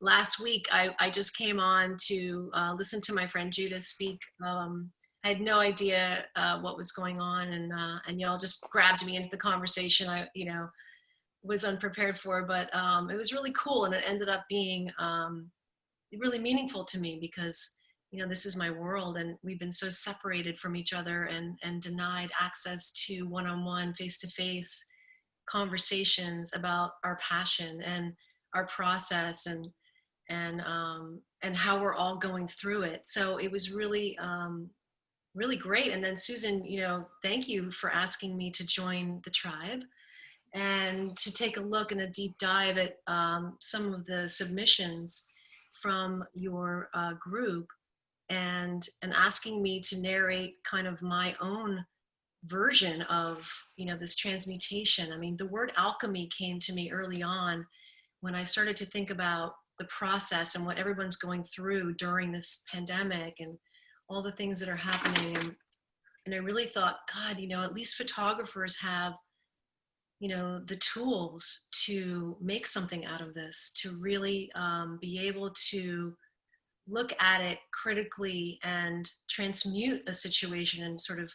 last week, I just came on to listen to my friend Judah speak. I had no idea what was going on, and y'all just grabbed me into the conversation. I, was unprepared for, but it was really cool, and it ended up being really meaningful to me because this is my world, and we've been so separated from each other and denied access to one-on-one, face-to-face conversations about our passion and our process and how we're all going through it. So it was really really great. And then Susan, thank you for asking me to join the tribe and to take a look and a deep dive at some of the submissions from your group and asking me to narrate kind of my own version of this transmutation. I mean, the word alchemy came to me early on when I started to think about the process and what everyone's going through during this pandemic and all the things that are happening. And I really thought, God, at least photographers have the tools to make something out of this, to really be able to look at it critically and transmute a situation and sort of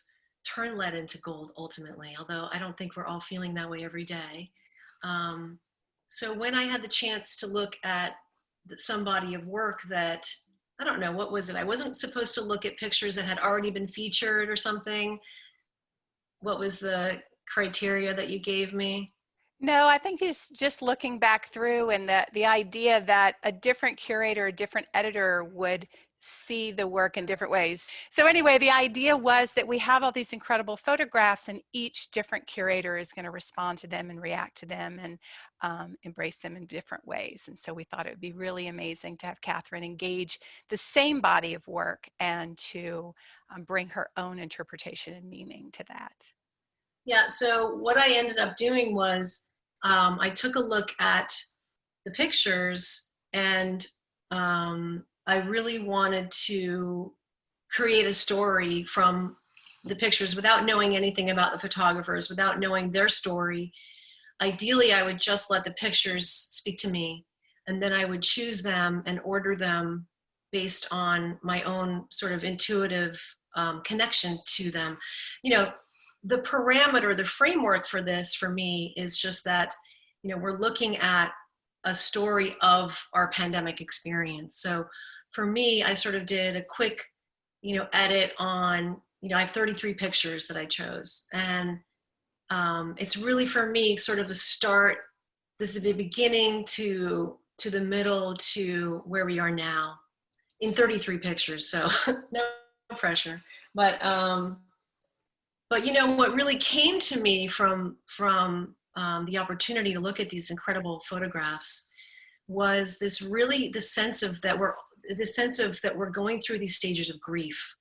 turn lead into gold ultimately, although I don't think we're all feeling that way every day. So when I had the chance to look at some body of work that, I don't know, what was it? I wasn't supposed to look at pictures that had already been featured or something. What was the criteria that you gave me? No, I think it's just looking back through and the idea that a different curator, a different editor would see the work in different ways. So anyway, the idea was that we have all these incredible photographs and each different curator is going to respond to them and react to them and embrace them in different ways. And so we thought it would be really amazing to have Katherine engage the same body of work and to bring her own interpretation and meaning to that. Yeah, so what I ended up doing was I took a look at the pictures and I really wanted to create a story from the pictures without knowing anything about the photographers, without knowing their story. Ideally, I would just let the pictures speak to me, and then I would choose them and order them based on my own sort of intuitive connection to them. The parameter, the framework for this for me is just that, we're looking at a story of our pandemic experience. So for me, I sort of did a quick, edit on, I have 33 pictures that I chose. And it's really for me sort of a start. This is the beginning to the middle to where we are now in 33 pictures. So no pressure. But what really came to me from the opportunity to look at these incredible photographs was the sense of that we're going through these stages of grief,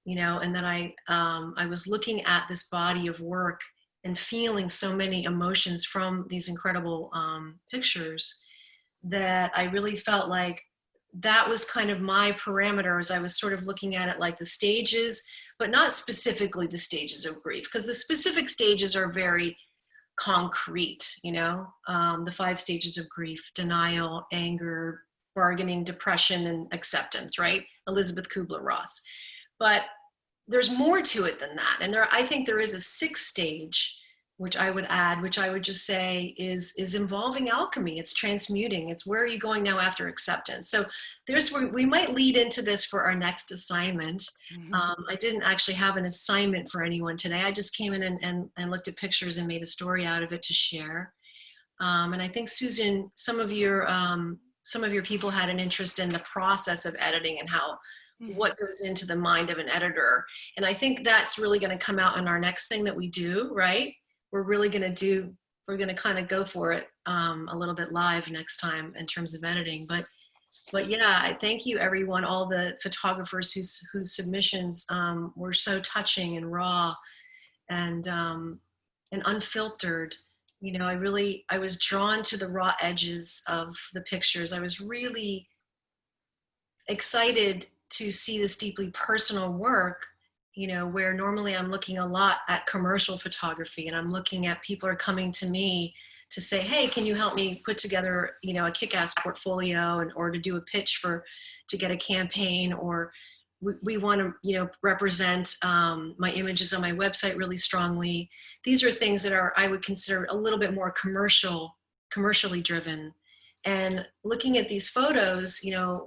and that I was looking at this body of work and feeling so many emotions from these incredible pictures that I really felt like that was kind of my parameter as I was sort of looking at it, like the stages, but not specifically the stages of grief, because the specific stages are very concrete, the 5 stages of grief: denial, anger, bargaining, depression, and acceptance, right? Elizabeth Kubler-Ross. But there's more to it than that. And I think there is a 6th stage, which I would add, which I would just say is involving alchemy. It's transmuting. It's where are you going now after acceptance? So we might lead into this for our next assignment. Mm-hmm. I didn't actually have an assignment for anyone today. I just came in and looked at pictures and made a story out of it to share. And I think, Susan, some of your people had an interest in the process of editing and how what goes into the mind of an editor. And I think that's really going to come out in our next thing that we do, right? We're going to kind of go for it a little bit live next time in terms of editing. But yeah, I thank you, everyone, all the photographers whose submissions were so touching and raw and unfiltered. I was drawn to the raw edges of the pictures. I was really excited to see this deeply personal work, where normally I'm looking a lot at commercial photography and I'm looking at people are coming to me to say, hey, can you help me put together, a kick-ass portfolio, or to do a pitch to get a campaign, or we want to, represent my images on my website really strongly. These are things that I would consider a little bit more commercially driven. And looking at these photos,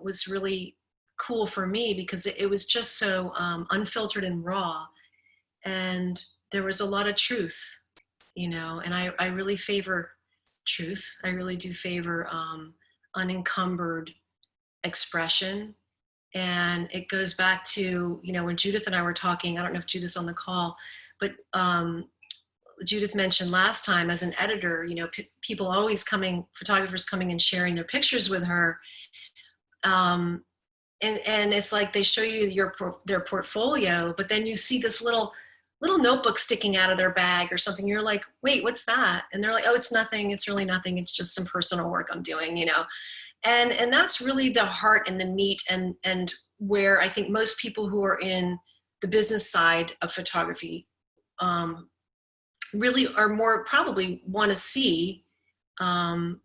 was really cool for me because it was just so unfiltered and raw. And there was a lot of truth, and I really favor truth. I really do favor unencumbered expression. And it goes back to, when Judith and I were talking, I don't know if Judith's on the call, but Judith mentioned last time, as an editor, people always photographers coming and sharing their pictures with her. And it's like they show you their portfolio, but then you see this little notebook sticking out of their bag or something. You're like, wait, what's that? And they're like, oh, it's nothing. It's really nothing. It's just some personal work I'm doing, And that's really the heart and the meat, and where I think most people who are in the business side of photography really are more probably want to see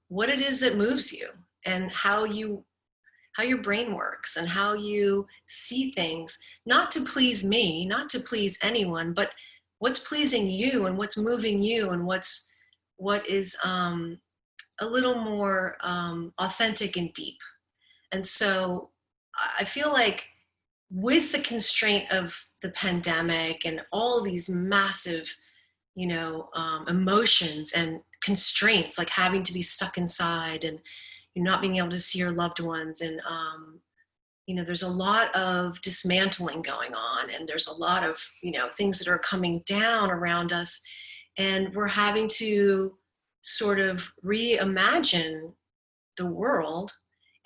what it is that moves you, and how your brain works, and how you see things, not to please me, not to please anyone, but what's pleasing you, and what's moving you, and what is a little more authentic and deep. And so I feel like, with the constraint of the pandemic and all these massive, emotions and constraints, like having to be stuck inside, and you're not being able to see your loved ones, and there's a lot of dismantling going on, and there's a lot of things that are coming down around us, and we're having to sort of reimagine the world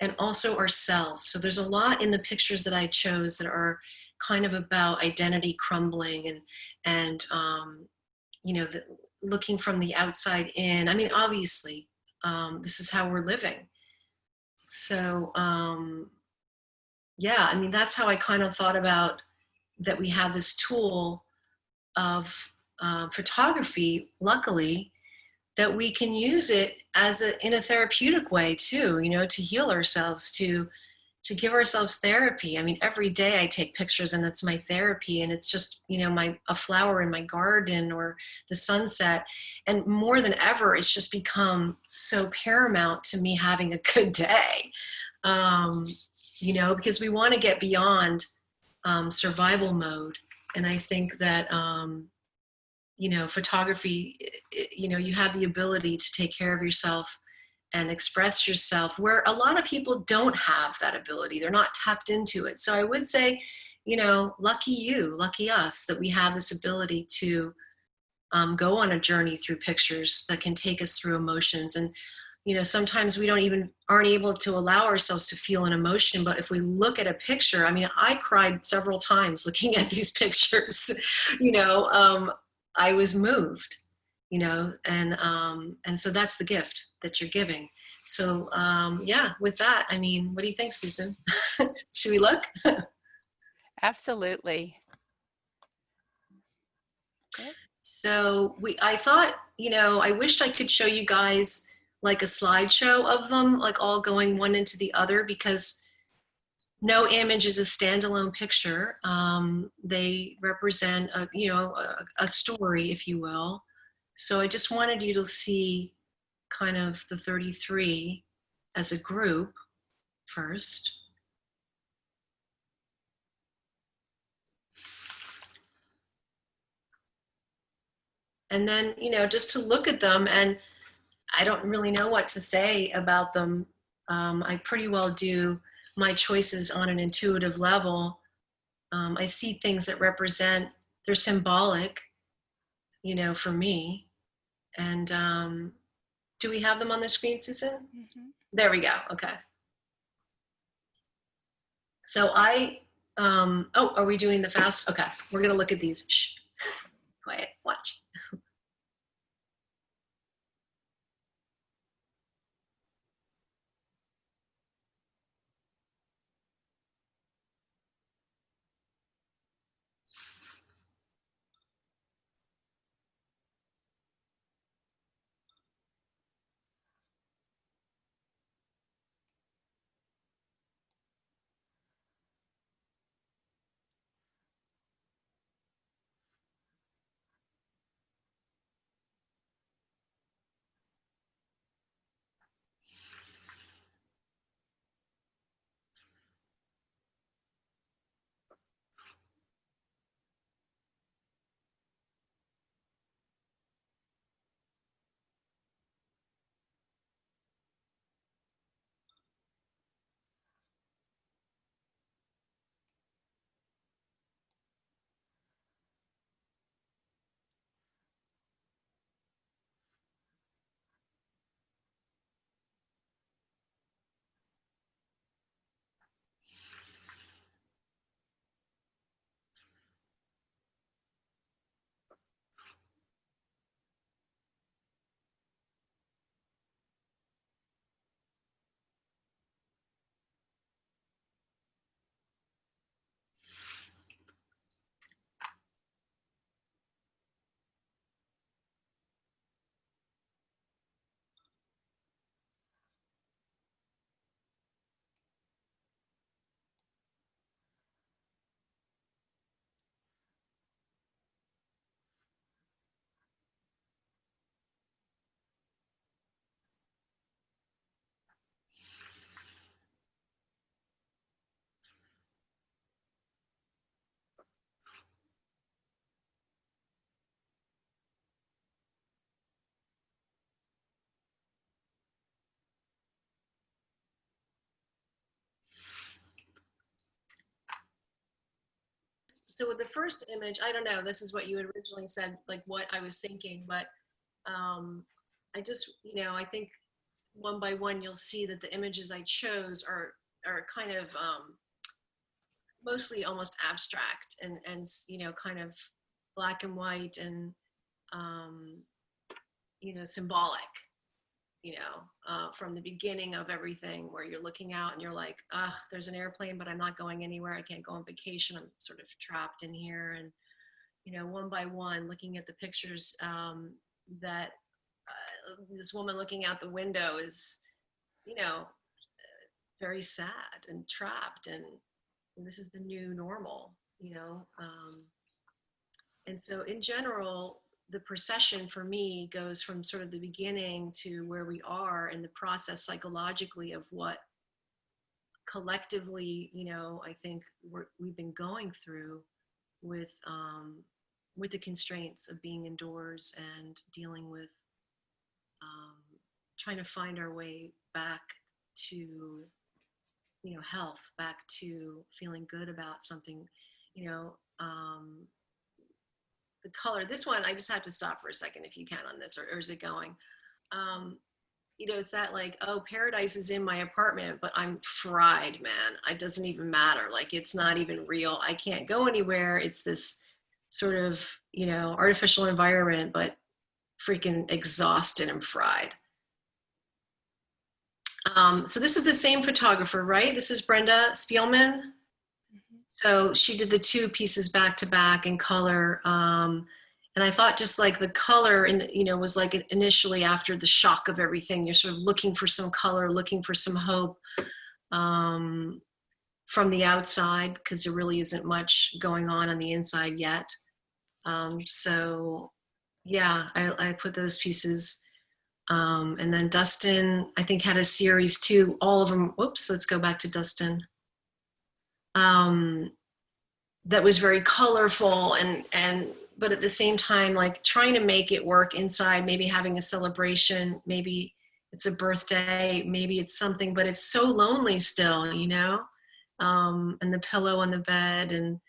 and also ourselves. So there's a lot in the pictures that I chose that are kind of about identity crumbling, and looking from the outside in. I mean, obviously, this is how we're living. So yeah, I mean, that's how I kind of thought about that. We have this tool of photography, luckily, that we can use it in a therapeutic way too, to heal ourselves, to give ourselves therapy. I mean, every day I take pictures, and it's my therapy, and it's just, a flower in my garden, or the sunset. And more than ever, it's just become so paramount to me having a good day, because we want to get beyond survival mode. And I think that, photography, you have the ability to take care of yourself and express yourself, where a lot of people don't have that ability. They're not tapped into it. So I would say, lucky you, lucky us, that we have this ability to go on a journey through pictures that can take us through emotions. And, sometimes we aren't able to allow ourselves to feel an emotion, but if we look at a picture, I mean, I cried several times looking at these pictures, I was moved, and so that's the gift that you're giving. So yeah, with that, I mean, what do you think, Susan? Should we look? Absolutely. So I thought, I wished I could show you guys like a slideshow of them, like all going one into the other, because no image is a standalone picture. They represent a story, if you will. So I just wanted you to see kind of the 33 as a group first. And then, just to look at them, and I don't really know what to say about them. I pretty well do my choices on an intuitive level. I see things that they're symbolic, for me. And do we have them on the screen, Susan? Mm-hmm. There we go. Okay. So are we doing the fast? Okay, we're going to look at these. Shh. Quiet, watch. So with the first image, I don't know, this is what you had originally said, like what I was thinking, but I just, I think one by one, you'll see that the images I chose are kind of mostly almost abstract and kind of black and white and, symbolic, from the beginning of everything where you're looking out and you're like, there's an airplane, but I'm not going anywhere. I can't go on vacation. I'm sort of trapped in here. And, one by one, looking at the pictures that this woman looking out the window is, very sad and trapped. And this is the new normal, and so in general, the procession for me goes from sort of the beginning to where we are in the process psychologically of what collectively, I think we've been going through with the constraints of being indoors and dealing with trying to find our way back to, health, back to feeling good about something, the color. This one, I just have to stop for a second if you can on this, or is it going? It's that like, oh, paradise is in my apartment, but I'm fried, man. It doesn't even matter. Like, it's not even real. I can't go anywhere. It's this sort of, artificial environment, but freaking exhausted and fried. So this is the same photographer, right? This is Brenda Spielman. So she did the two pieces back to back in color. And I thought just like the color in the, was like initially after the shock of everything, you're sort of looking for some color, looking for some hope from the outside, because there really isn't much going on the inside yet. So yeah, I put those pieces. And then Dustin, I think, had a series too, all of them. Whoops, let's go back to Dustin. That was very colorful and but at the same time, like trying to make it work inside, maybe having a celebration, maybe it's a birthday, maybe it's something, but it's so lonely still, and the pillow on the bed, and,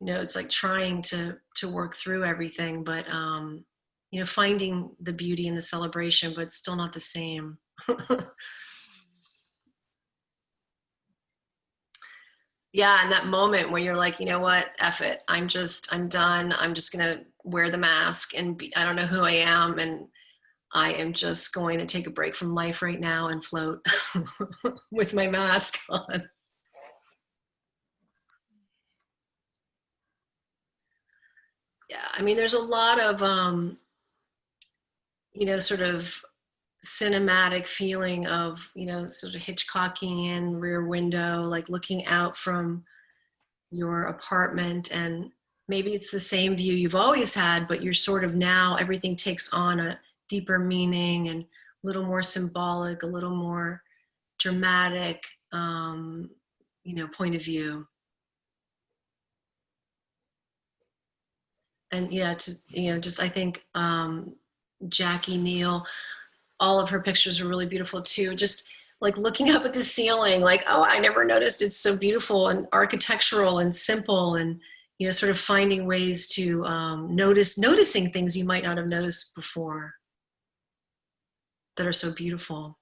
it's like trying to work through everything, but, finding the beauty in the celebration, but still not the same. Yeah, and that moment when you're like, you know what, F it. I'm done. I'm just going to wear the mask and I don't know who I am. And I am just going to take a break from life right now and float with my mask on. Yeah, I mean, there's a lot of, sort of cinematic feeling of, sort of Hitchcockian rear window, like looking out from your apartment, and maybe it's the same view you've always had, but you're sort of now, everything takes on a deeper meaning and a little more symbolic, a little more dramatic, point of view. And yeah, just I think Jackie Neal, all of her pictures are really beautiful too. Just like looking up at the ceiling, like, oh, I never noticed it's so beautiful and architectural and simple, and, sort of finding ways to noticing things you might not have noticed before that are so beautiful.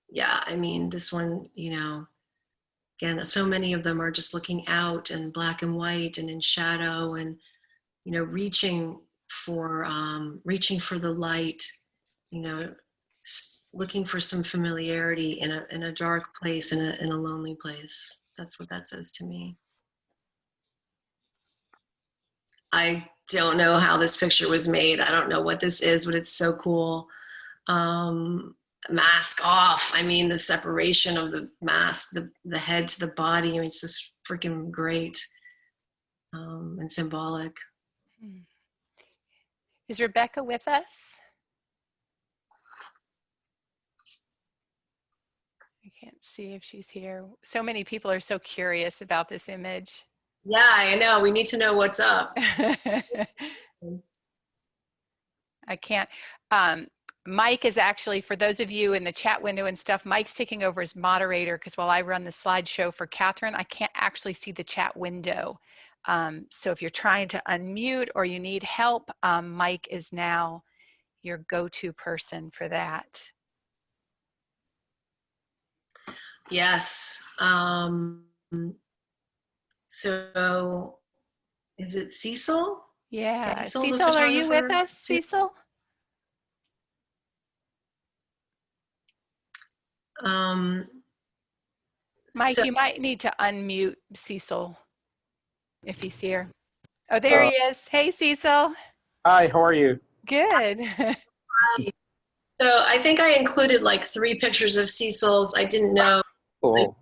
Yeah, I mean, this one, again, so many of them are just looking out and black and white and in shadow, and, reaching for the light, looking for some familiarity in a dark place, in a lonely place. That's what that says to me. I don't know how this picture was made. I don't know what this is, but it's so cool. Mask off. I mean, the separation of the mask, the head to the body. I mean, it's just freaking great and symbolic. Is Rebecca with us? I can't see if she's here. So many people are so curious about this image. Yeah, I know. We need to know what's up. I can't. Mike is actually, for those of you in the chat window and stuff, Mike's taking over as moderator, because while I run the slideshow for Katherine, I can't actually see the chat window. So if you're trying to unmute or you need help, Mike is now your go-to person for that. Yes. So is it Cecil? Yeah. Cecil, the Cecil, are you with photographer? us, Cecil? Mike, So, you might need to unmute Cecil if he's here. Oh, there he is. Hey, Cecil. Hi, how are you? Good. so I think I included like 3 pictures of Cecil's. I didn't know. Oh,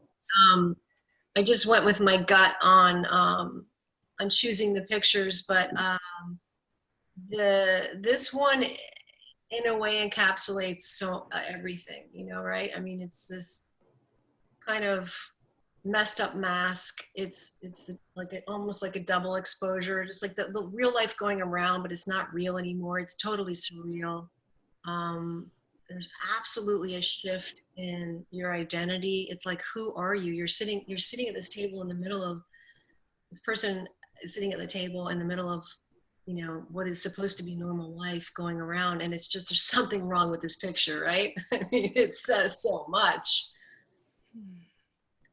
I just went with my gut on choosing the pictures, but this one in a way encapsulates so everything, you know, right? I mean, it's this kind of messed up mask. It's like almost like a double exposure, just like the real life going around, but it's not real anymore. It's totally surreal. There's absolutely a shift in your identity. It's like, who are you? You're sitting at this table in the middle of this person is sitting at the table in the middle of, you know, what is supposed to be normal life going around. And it's just, there's something wrong with this picture, right? I mean, it says so much.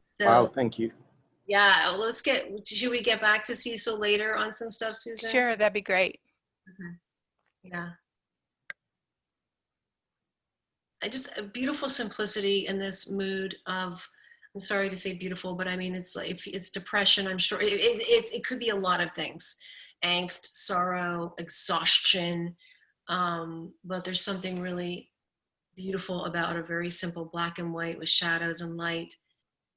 So, wow, thank you. yeah, should we get back to Cecil later on some stuff, Susan? Sure, that'd be great. Okay. Yeah. A beautiful simplicity in this mood of, I'm sorry to say beautiful, but I mean, it's like, if it's depression, I'm sure it could be a lot of things, angst, sorrow, exhaustion. But there's something really beautiful about a very simple black and white with shadows and light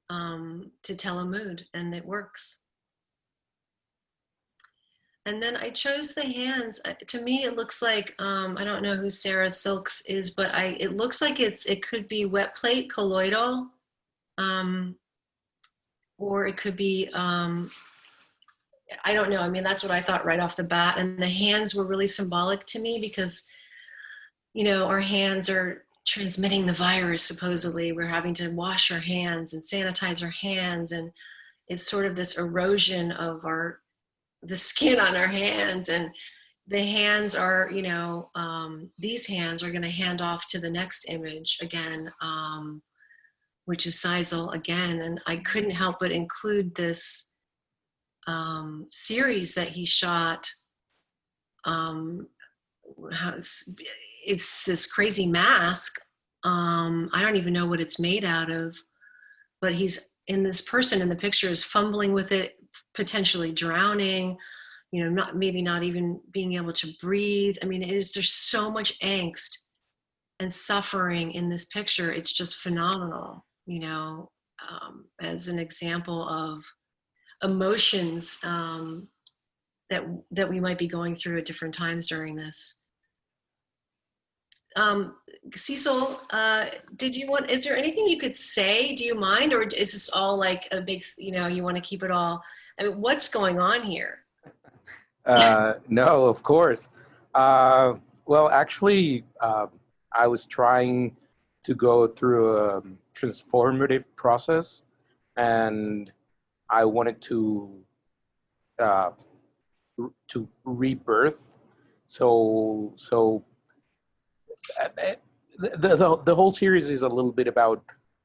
to tell a mood, and it works. And then I chose the hands. To me, it looks like, I don't know who Sarah Silks is, but it looks like it could be wet plate colloidal, or it could be, I don't know. I mean, that's what I thought right off the bat. And the hands were really symbolic to me because, you know, our hands are transmitting the virus, supposedly. We're having to wash our hands and sanitize our hands. And it's sort of this erosion of the skin on our hands, and the hands are, you know, these hands are going to hand off to the next image again, which is Seisel again. And I couldn't help but include this series that he shot. It's this crazy mask. I don't even know what it's made out of, but this person in the picture is fumbling with it, potentially drowning, you know, maybe not even being able to breathe. I mean, there's so much angst and suffering in this picture. It's just phenomenal, you know, as an example of emotions that we might be going through at different times during this. Cecil, is there anything you could say? Do you mind? Or is this all like a big, you know, you want to keep it all? I mean, what's going on here? No, of course. Well, actually, I was trying to go through a transformative process, and I wanted to rebirth. So the whole series is a little bit about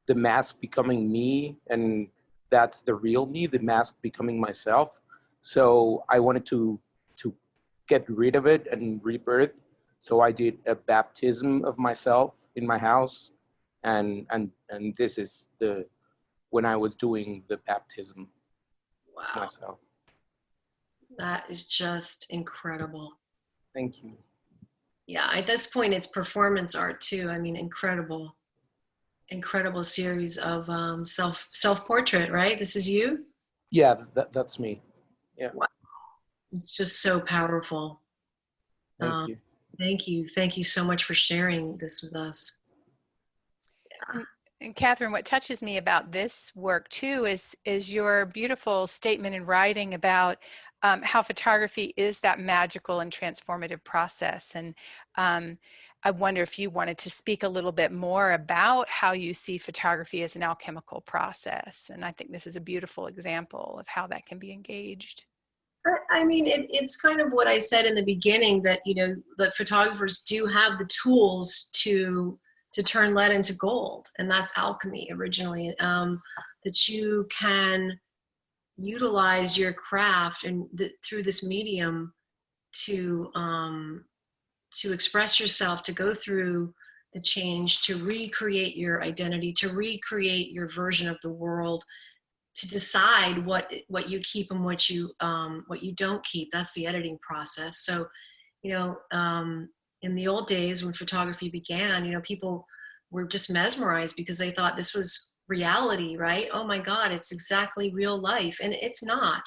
the mask becoming me, and that's the real me, the mask becoming myself. So I wanted to get rid of it and rebirth. So I did a baptism of myself in my house, and this is when I was doing the baptism of Wow, myself. that is just incredible. Thank you. Yeah, at this point, it's performance art too. I mean, incredible series of self-portrait, right? This is you? Yeah, that's me. Yeah. Wow. It's just so powerful. Thank you. Thank you so much for sharing this with us. Yeah. And Katherine, what touches me about this work too is your beautiful statement in writing about how photography is that magical and transformative process. And I wonder if you wanted to speak a little bit more about how you see photography as an alchemical process. And I think this is a beautiful example of how that can be engaged. I mean, it's kind of what I said in the beginning, that, you know, that photographers do have the tools to turn lead into gold, and that's alchemy originally. That you can utilize your craft and through this medium to express yourself, to go through the change, to recreate your identity, to recreate your version of the world, to decide what you keep and what you don't keep. That's the editing process. So, you know, in the old days when photography began, you know, people were just mesmerized because they thought this was reality, right? Oh my God, it's exactly real life. And it's not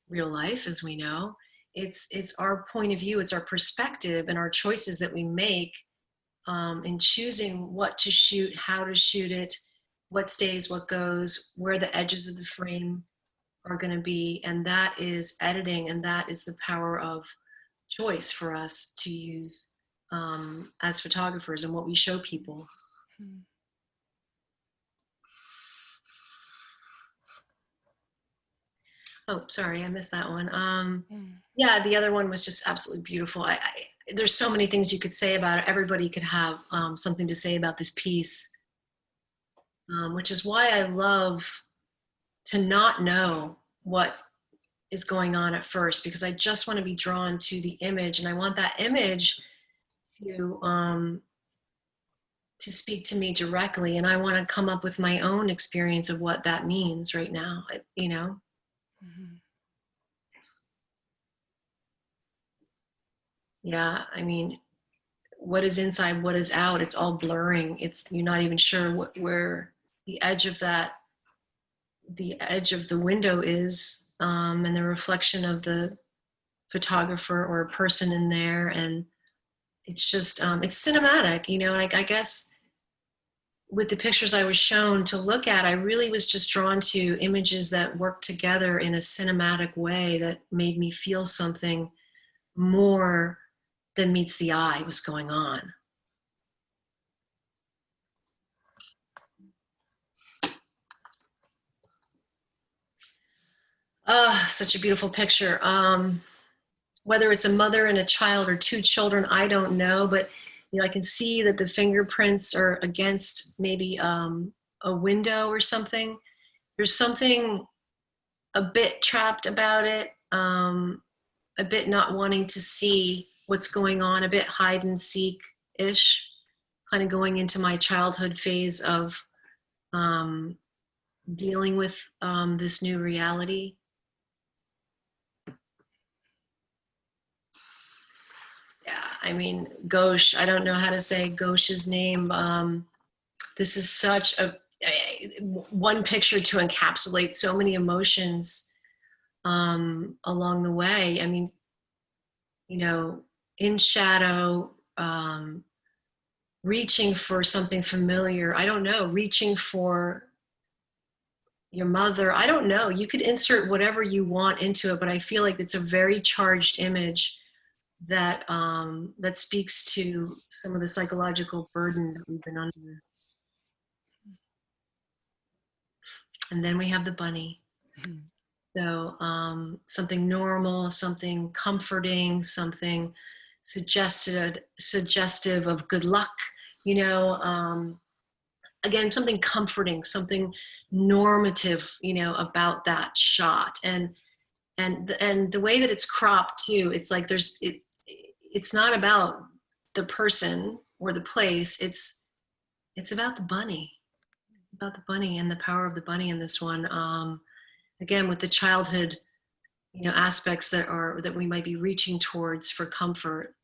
real life, as we know. It's our point of view, it's our perspective and our choices that we make in choosing what to shoot, how to shoot it, what stays, what goes, where the edges of the frame are going to be. And that is editing, and that is the power of choice for us to use as photographers and what we show people. Oh, sorry, I missed that one. Yeah, the other one was just absolutely beautiful. There's so many things you could say about it. Everybody could have something to say about this piece, which is why I love to not know what is going on at first, because I just want to be drawn to the image, and I want that image to speak to me directly, and I want to come up with my own experience of what that means right now, you know. Mm-hmm. Yeah, I mean, what is inside, what is out, it's all blurring. You're not even sure where the edge of the window is, and the reflection of the photographer or a person in there. And it's just, it's cinematic, you know. And I guess with the pictures I was shown to look at, I really was just drawn to images that worked together in a cinematic way that made me feel something more than meets the eye was going on. Such a beautiful picture. Whether it's a mother and a child or two children, I don't know, but you know, I can see that the fingerprints are against maybe a window or something. There's something a bit trapped about it, a bit not wanting to see what's going on, a bit hide and seek-ish, kind of going into my childhood phase of dealing with this new reality. Yeah, I mean, Ghosh, I don't know how to say Ghosh's name. This is such one picture to encapsulate so many emotions along the way. I mean, you know, in shadow, reaching for something familiar. I don't know, reaching for your mother. I don't know. You could insert whatever you want into it, but I feel like it's a very charged image that that speaks to some of the psychological burden that we've been under. And then we have the bunny. Mm-hmm. So something normal, something comforting, something suggestive of good luck, you know, again, something comforting, something normative, you know, about that shot. And the way that it's cropped too, it's like it's not about the person or the place. It's about the bunny, and the power of the bunny in this one. Again, with the childhood, you know, aspects that we might be reaching towards for comfort.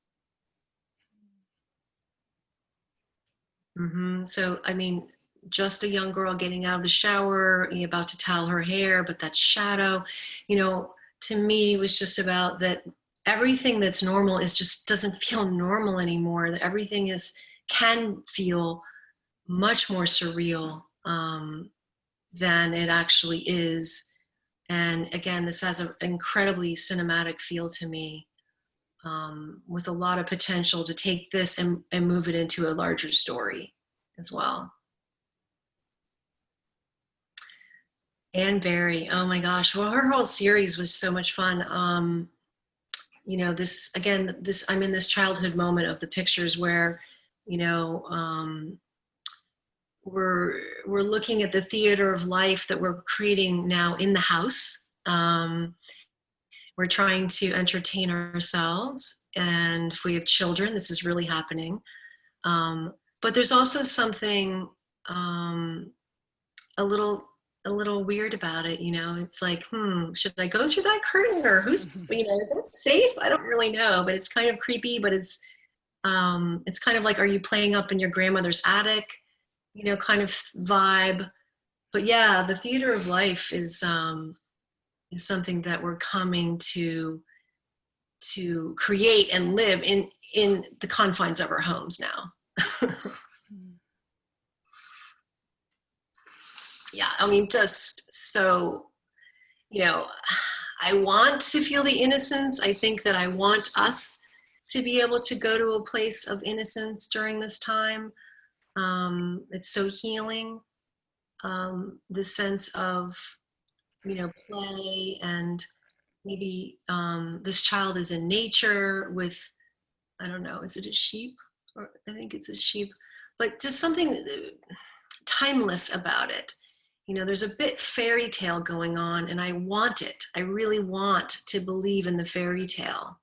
Mm-hmm. So, I mean, just a young girl getting out of the shower, about to towel her hair, but that shadow, you know, to me was just about that everything that's normal just doesn't feel normal anymore. That everything can feel much more surreal. than it actually is. And again, this has an incredibly cinematic feel to me, with a lot of potential to take this and move it into a larger story as well. Anne Berry, oh my gosh, well, her whole series was so much fun. You know, this, again, this, I'm in this childhood moment of the pictures where, you know, we're looking at the theater of life that we're creating now in the house. We're trying to entertain ourselves, and if we have children, this is really happening. But there's also something a little weird about it, you know. It's like, should I go through that curtain, or who's, you know, is it safe? I don't really know, but it's kind of creepy. But it's kind of like, are you playing up in your grandmother's attic, you know, kind of vibe. But yeah, the theater of life is something that we're coming to create and live in the confines of our homes now. Yeah, I mean, just so, you know, I want to feel the innocence. I think that I want us to be able to go to a place of innocence during this time. It's so healing. The sense of, you know, play, and maybe this child is in nature with, I don't know, is it a sheep? Or I think it's a sheep, but just something timeless about it. You know, there's a bit fairy tale going on, and I want it. I really want to believe in the fairy tale.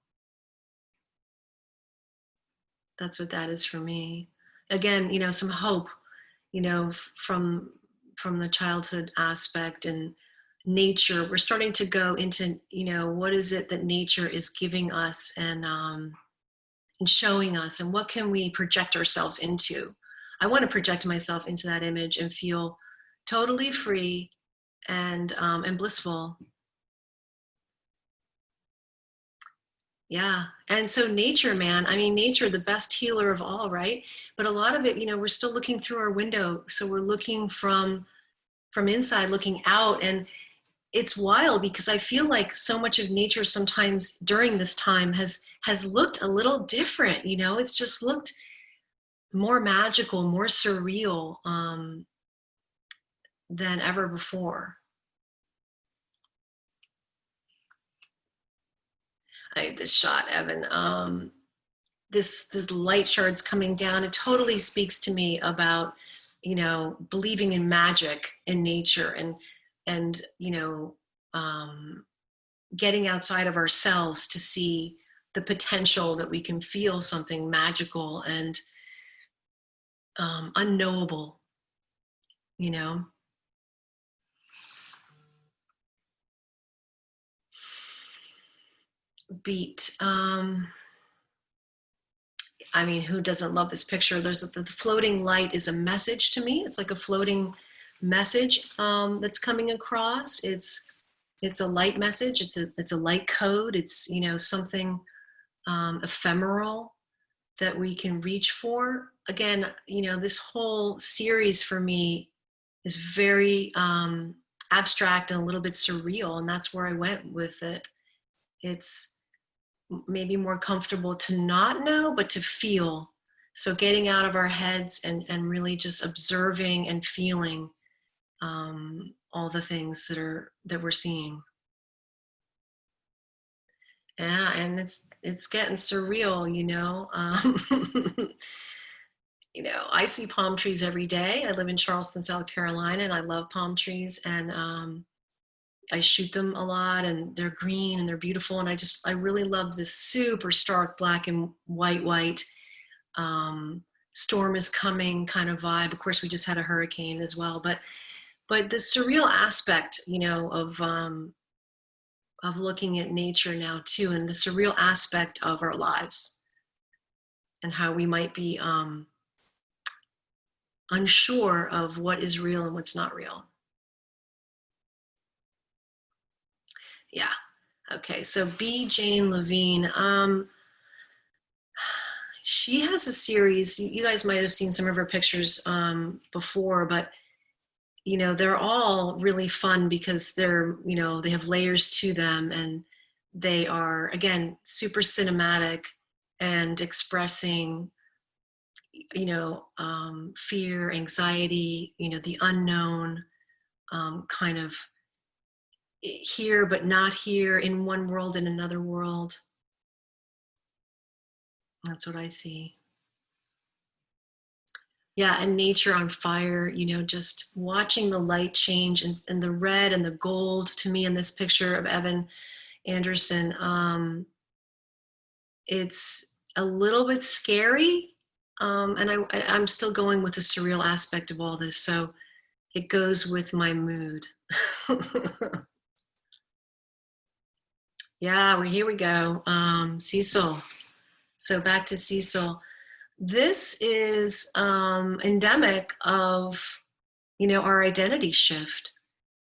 That's what that is for me. Again, you know, some hope, you know, from the childhood aspect, and nature. We're starting to go into, you know, what is it that nature is giving us, and showing us, and what can we project ourselves into. I want to project myself into that image and feel totally free and blissful. Yeah. And so nature, man, I mean, nature, the best healer of all, right? But a lot of it, you know, we're still looking through our window. So we're looking from inside, looking out. And it's wild, because I feel like so much of nature sometimes during this time has looked a little different, you know. It's just looked more magical, more surreal than ever before. This shot, Evan, this light shards coming down, it totally speaks to me about, you know, believing in magic in nature, and you know, getting outside of ourselves to see the potential that we can feel something magical and unknowable, you know. Beat. I mean, who doesn't love this picture? There's the floating light is a message to me. It's like a floating message that's coming across. It's a light message. It's a light code. It's, you know, something ephemeral that we can reach for. Again, you know, this whole series for me is very abstract and a little bit surreal, and that's where I went with it. It's maybe more comfortable to not know, but to feel. So getting out of our heads and really just observing and feeling all the things that we're seeing. Yeah, and it's getting surreal, you know. You know, I see palm trees every day. I live in Charleston, South Carolina, and I love palm trees, and I shoot them a lot, and they're green and they're beautiful. And I really love this super stark black and white storm is coming kind of vibe. Of course, we just had a hurricane as well, but the surreal aspect, you know, of looking at nature now too, and the surreal aspect of our lives, and how we might be unsure of what is real and what's not real. Yeah. Okay. So B. Jane Levine. She has a series. You guys might have seen some of her pictures before, but you know, they're all really fun because they're, you know, they have layers to them, and they are, again, super cinematic and expressing, you know, fear, anxiety, you know, the unknown, kind of here but not here, in one world, in another world. That's what I see. Yeah, and nature on fire, you know, just watching the light change, and the red and the gold to me in this picture of Evan Anderson. It's a little bit scary, and I'm still going with the surreal aspect of all this, so it goes with my mood. Yeah, well, here we go. Cecil. So back to Cecil. This is endemic of, you know, our identity shift.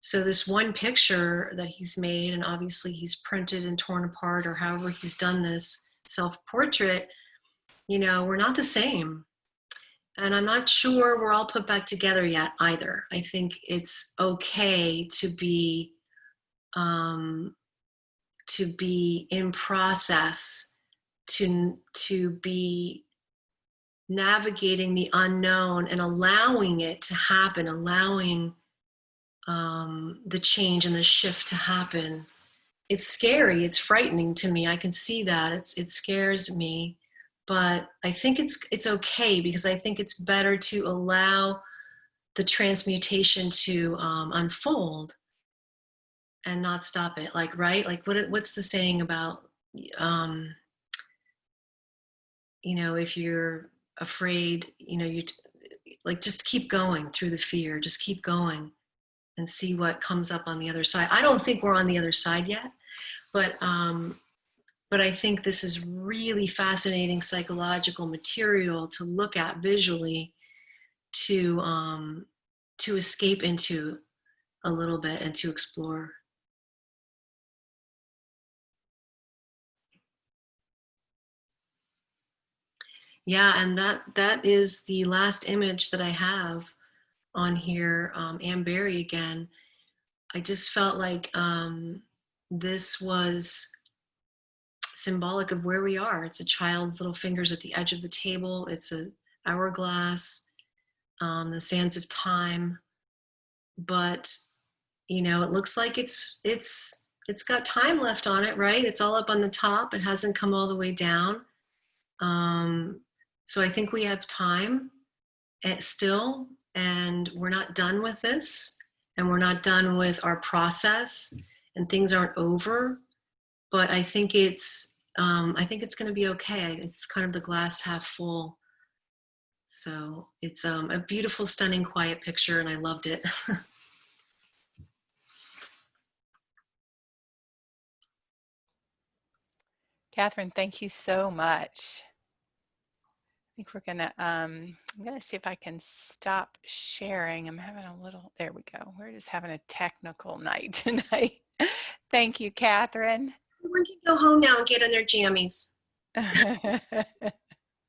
So this one picture that he's made, and obviously he's printed and torn apart, or however he's done this self-portrait, you know, we're not the same. And I'm not sure we're all put back together yet either. I think it's okay um, to be in process, to be navigating the unknown and allowing it to happen, allowing the change and the shift to happen. It's scary, it's frightening to me. I can see that it scares me, but I think it's okay, because I think it's better to allow the transmutation to unfold and not stop it. Like, right? Like, what's the saying about, um, you know, if you're afraid, you know, you like, just keep going through the fear, just keep going and see what comes up on the other side. I don't think we're on the other side yet, but I think this is really fascinating psychological material to look at visually, to escape into a little bit and to explore. Yeah, and that is the last image that I have on here. Anne Berry again. I just felt like this was symbolic of where we are. It's a child's little fingers at the edge of the table. It's an hourglass, the sands of time. But you know, it looks like it's got time left on it, right? It's all up on the top. It hasn't come all the way down. So I think we have time still, and we're not done with this, and we're not done with our process, and things aren't over. But I think it's going to be okay. It's kind of the glass half full. So it's a beautiful, stunning, quiet picture, and I loved it. Katherine, thank you so much. I think we're gonna, I'm gonna see if I can stop sharing. I'm having a little, there we go. We're just having a technical night tonight. Thank you, Katherine. Everyone can go home now and get on their jammies.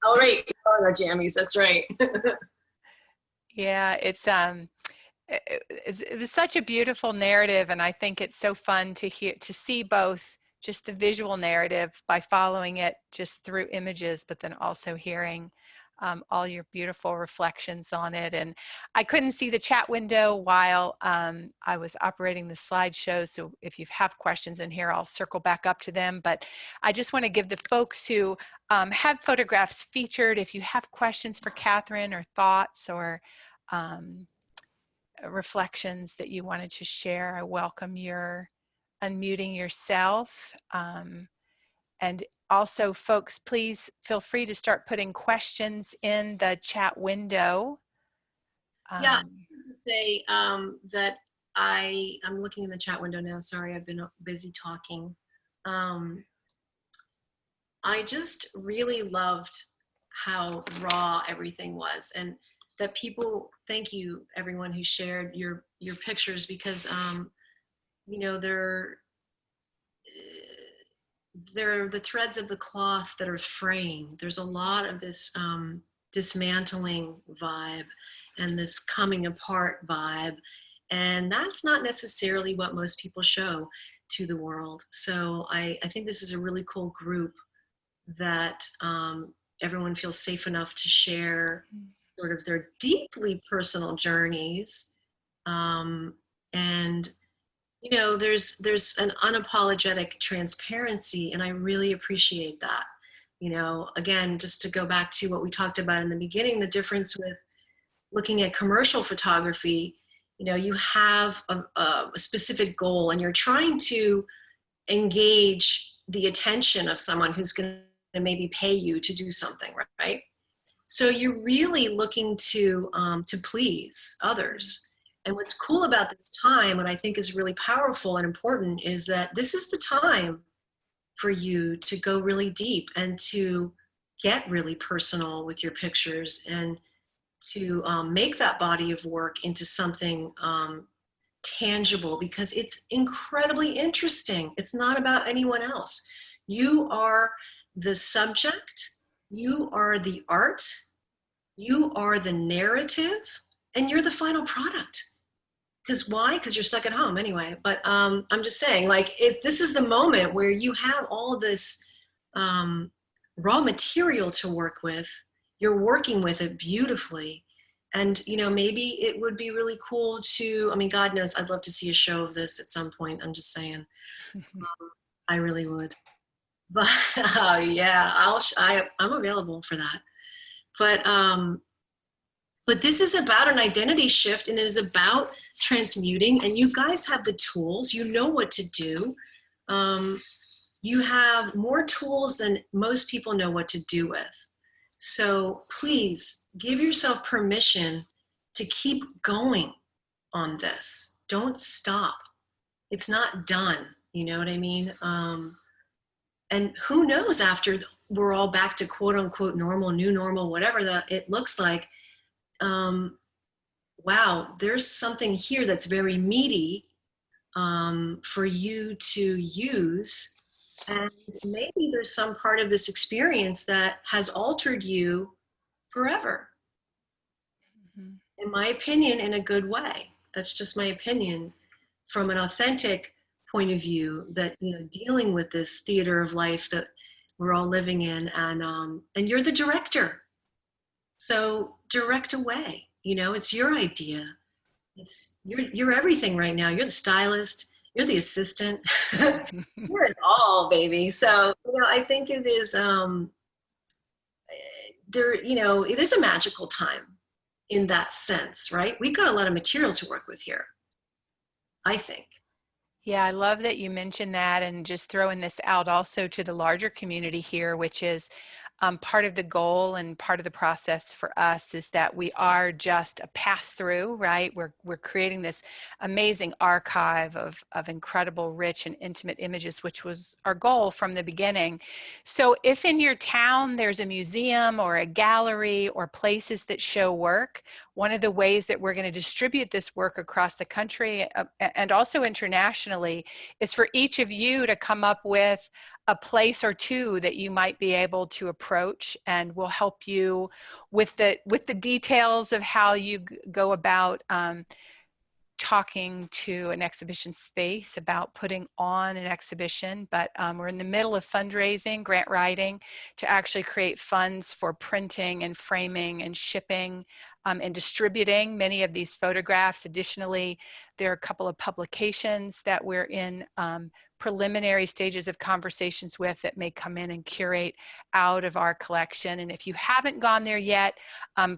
All right, on our jammies, that's right. Yeah, it was such a beautiful narrative, and I think it's so fun to see both just the visual narrative by following it just through images, but then also hearing all your beautiful reflections on it. And I couldn't see the chat window while I was operating the slideshow, so if you have questions in here, I'll circle back up to them. But I just want to give the folks who have photographs featured, if you have questions for Katherine or thoughts or reflections that you wanted to share, I welcome your unmuting yourself. And also, folks, please feel free to start putting questions in the chat window. Yeah, I wanted to say that I'm looking in the chat window now. Sorry, I've been busy talking. I just really loved how raw everything was, and that people, thank you everyone who shared your pictures, because you know, they're the threads of the cloth that are fraying. There's a lot of this dismantling vibe and this coming apart vibe, And that's not necessarily what most people show to the world. So I think this is a really cool group that everyone feels safe enough to share sort of their deeply personal journeys. And you know, there's an unapologetic transparency, and I really appreciate that. You know, again, just to go back to what we talked about in the beginning, the difference with looking at commercial photography, you know, you have a specific goal and you're trying to engage the attention of someone who's going to maybe pay you to do something, right? So you're really looking to please others. And what's cool about this time, what I think is really powerful and important, is that this is the time for you to go really deep and to get really personal with your pictures and to make that body of work into something tangible, because it's incredibly interesting. It's not about anyone else. You are the subject, you are the art, you are the narrative, and you're the final product. Because why? Because you're stuck at home anyway. But I'm just saying, like, if this is the moment where you have all this raw material to work with, you're working with it beautifully. And, you know, maybe it would be really cool to, I mean, God knows, I'd love to see a show of this at some point. I'm just saying, I really would. But yeah, I'm available for that. But this is about an identity shift, and it is about transmuting, and you guys have the tools, you know what to do. You have more tools than most people know what to do with. So please give yourself permission to keep going on this. Don't stop. It's not done. You know what I mean? And who knows, after we're all back to quote unquote normal, new normal, whatever that it looks like, wow, there's something here that's very meaty for you to use. And maybe there's some part of this experience that has altered you forever. Mm-hmm. In my opinion, in a good way. That's just my opinion from an authentic point of view, that, you know, dealing with this theater of life that we're all living in, and you're the director. So direct away. You know, it's your idea. It's you're everything right now. You're the stylist. You're the assistant. You're it all, baby. So, you know, I think it is there. You know, it is a magical time in that sense, right? We've got a lot of material to work with here, I think. Yeah, I love that you mentioned that, and just throwing this out also to the larger community here, which is part of the goal and part of the process for us is that we are just a pass-through, right? We're creating this amazing archive of incredible, rich, and intimate images, which was our goal from the beginning. So if in your town there's a museum or a gallery or places that show work, one of the ways that we're going to distribute this work across the country and also internationally is for each of you to come up with a place or two that you might be able to approach, and we'll help you with the details of how you go about talking to an exhibition space about putting on an exhibition. But we're in the middle of fundraising, grant writing, to actually create funds for printing and framing and shipping and distributing many of these photographs. Additionally, there are a couple of publications that we're in preliminary stages of conversations with that may come in and curate out of our collection. And if you haven't gone there yet,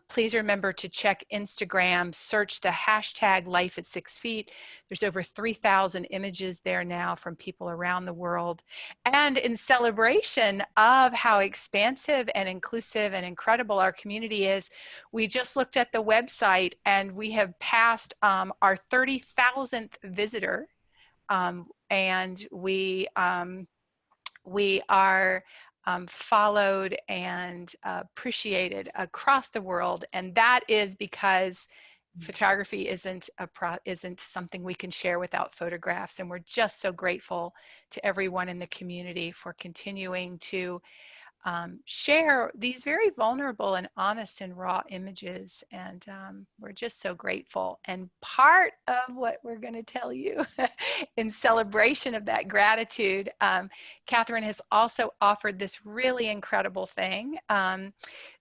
please remember to check Instagram, search the hashtag Life at 6 Feet. There's over 3,000 images there now from people around the world. And in celebration of how expansive and inclusive and incredible our community is, we just looked at the website and we have passed our 30,000th visitor. And we are followed and appreciated across the world, and that is because photography isn't something we can share without photographs. And we're just so grateful to everyone in the community for continuing to share these very vulnerable and honest and raw images. And we're just so grateful. And part of what we're going to tell you in celebration of that gratitude, Katherine has also offered this really incredible thing.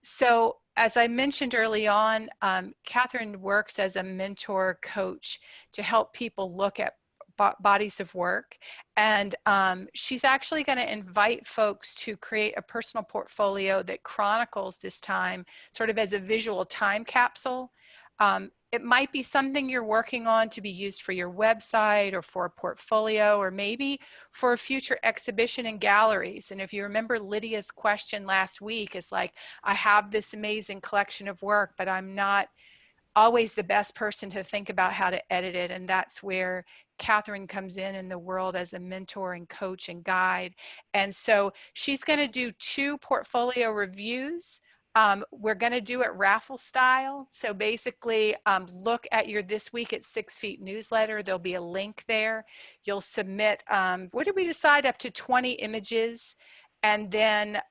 So as I mentioned early on, Katherine works as a mentor coach to help people look at bodies of work. And she's actually going to invite folks to create a personal portfolio that chronicles this time sort of as a visual time capsule. It might be something you're working on to be used for your website or for a portfolio, or maybe for a future exhibition in galleries. And if you remember Lydia's question last week, it's like, I have this amazing collection of work, but I'm not always the best person to think about how to edit it. And that's where Katherine comes in the world as a mentor and coach and guide. And so she's going to do 2 portfolio reviews. We're going to do it raffle style. So basically look at your This Week at 6 Feet newsletter. There'll be a link there. You'll submit, what did we decide, up to 20 images. And then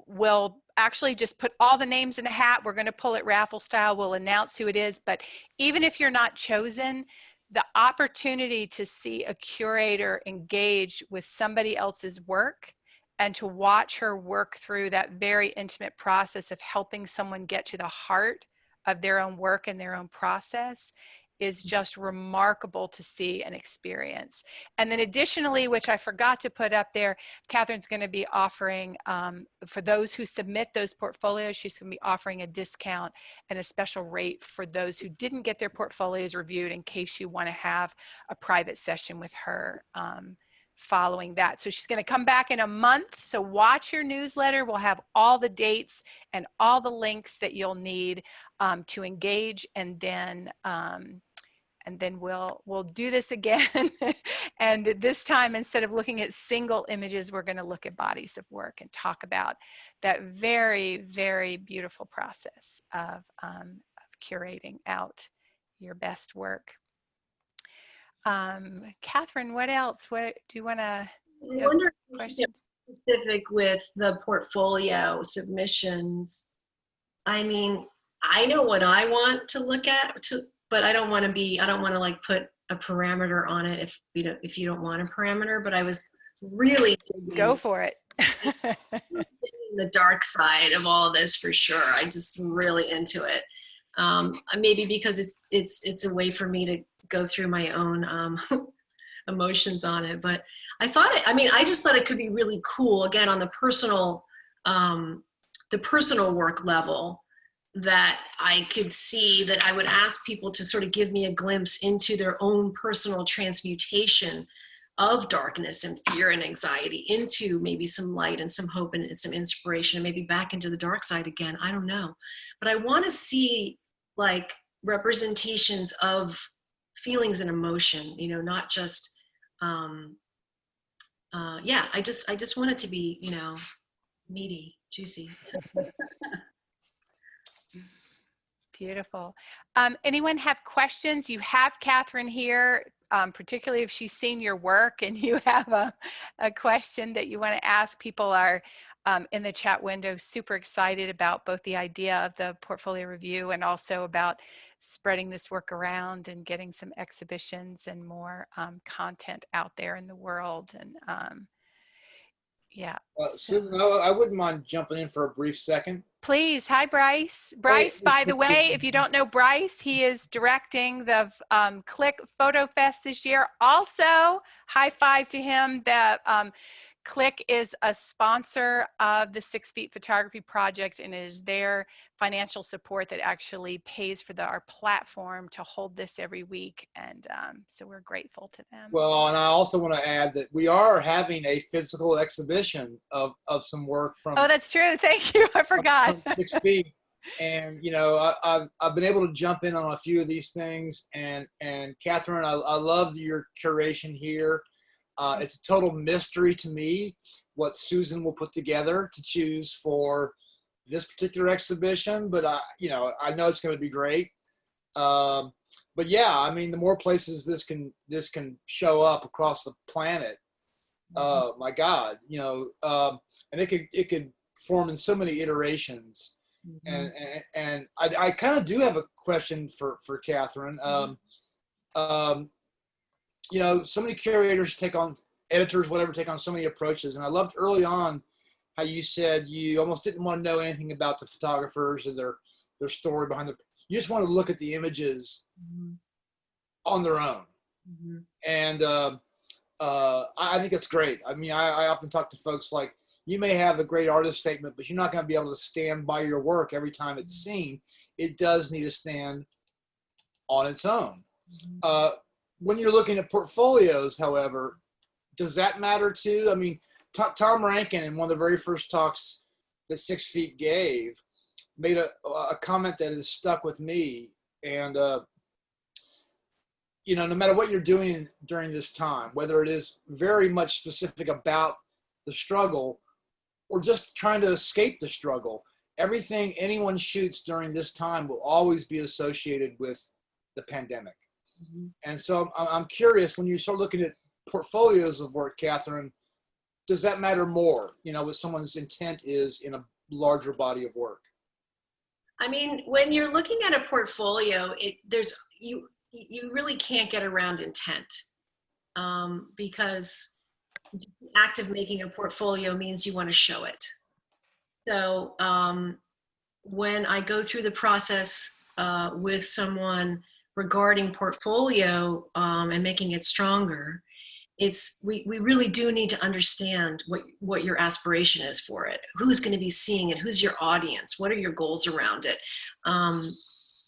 we'll actually just put all the names in a hat. We're going to pull it raffle style. We'll announce who it is. But even if you're not chosen, the opportunity to see a curator engage with somebody else's work and to watch her work through that very intimate process of helping someone get to the heart of their own work and their own process is just remarkable to see and experience. And then additionally, which I forgot to put up there, Katherine's going to be offering, for those who submit those portfolios, she's going to be offering a discount and a special rate for those who didn't get their portfolios reviewed, in case you want to have a private session with her following that. So she's going to come back in a month. So watch your newsletter. We'll have all the dates and all the links that you'll need to engage. And then we'll do this again. And this time, instead of looking at single images, we're going to look at bodies of work and talk about that very, very beautiful process of curating out your best work. Katherine, what else? What do you want to? I wonder if questions? Specific with the portfolio submissions. I mean, I know what I want to look at, but I don't want to like put a parameter on it if you don't want a parameter. But I was really go for it. The dark side of all this, for sure. I just really into it. Maybe because it's a way for me to go through my own emotions on it. But I just thought it could be really cool, again, on the personal work level, that I could see that I would ask people to sort of give me a glimpse into their own personal transmutation of darkness and fear and anxiety into maybe some light and some hope and some inspiration, and maybe back into the dark side again. I don't know. But I want to see like representations of feelings and emotion, not just, I just want it to be, meaty, juicy. Beautiful. Anyone have questions? You have Katherine here, particularly if she's seen your work and you have a question that you want to ask. People are in the chat window super excited about both the idea of the portfolio review and also about spreading this work around and getting some exhibitions and more content out there in the world. And yeah. Susan, I wouldn't mind jumping in for a brief second. Please. Hi, Bryce. Bryce, by the way, if you don't know Bryce, he is directing the Click Photo Fest this year. Also, high five to him. The Click is a sponsor of the 6 Feet Photography Project, and it is their financial support that actually pays for our platform to hold this every week. And so we're grateful to them. Well, and I also want to add that we are having a physical exhibition of some work from. Oh, that's true. Thank you. I forgot. 6 Feet. And, I've been able to jump in on a few of these things. And Katherine, I love your curation here. It's a total mystery to me what Susan will put together to choose for this particular exhibition, but I know it's going to be great. But yeah, I mean, the more places this can show up across the planet, My God, and it could form in so many iterations. Mm-hmm. And I kind of do have a question for Katherine. So many curators editors, whatever, take on so many approaches. And I loved early on how you said you almost didn't want to know anything about the photographers or their story behind you just want to look at the images on their own. Mm-hmm. And I think it's great. I mean, I often talk to folks like, you may have a great artist statement, but you're not going to be able to stand by your work every time it's seen. It does need to stand on its own. When you're looking at portfolios, however, does that matter too? I mean, Tom Rankin, in one of the very first talks that 6 Feet gave, made a comment that has stuck with me. And, no matter what you're doing during this time, whether it is very much specific about the struggle or just trying to escape the struggle, everything anyone shoots during this time will always be associated with the pandemic. Mm-hmm. And so I'm curious, when you start looking at portfolios of work, Katherine, does that matter more, what someone's intent is in a larger body of work? I mean, when you're looking at a portfolio, you really can't get around intent, because the act of making a portfolio means you want to show it. So when I go through the process with someone regarding portfolio and making it stronger, we really do need to understand what your aspiration is for it. Who's going to be seeing it? Who's your audience? What are your goals around it?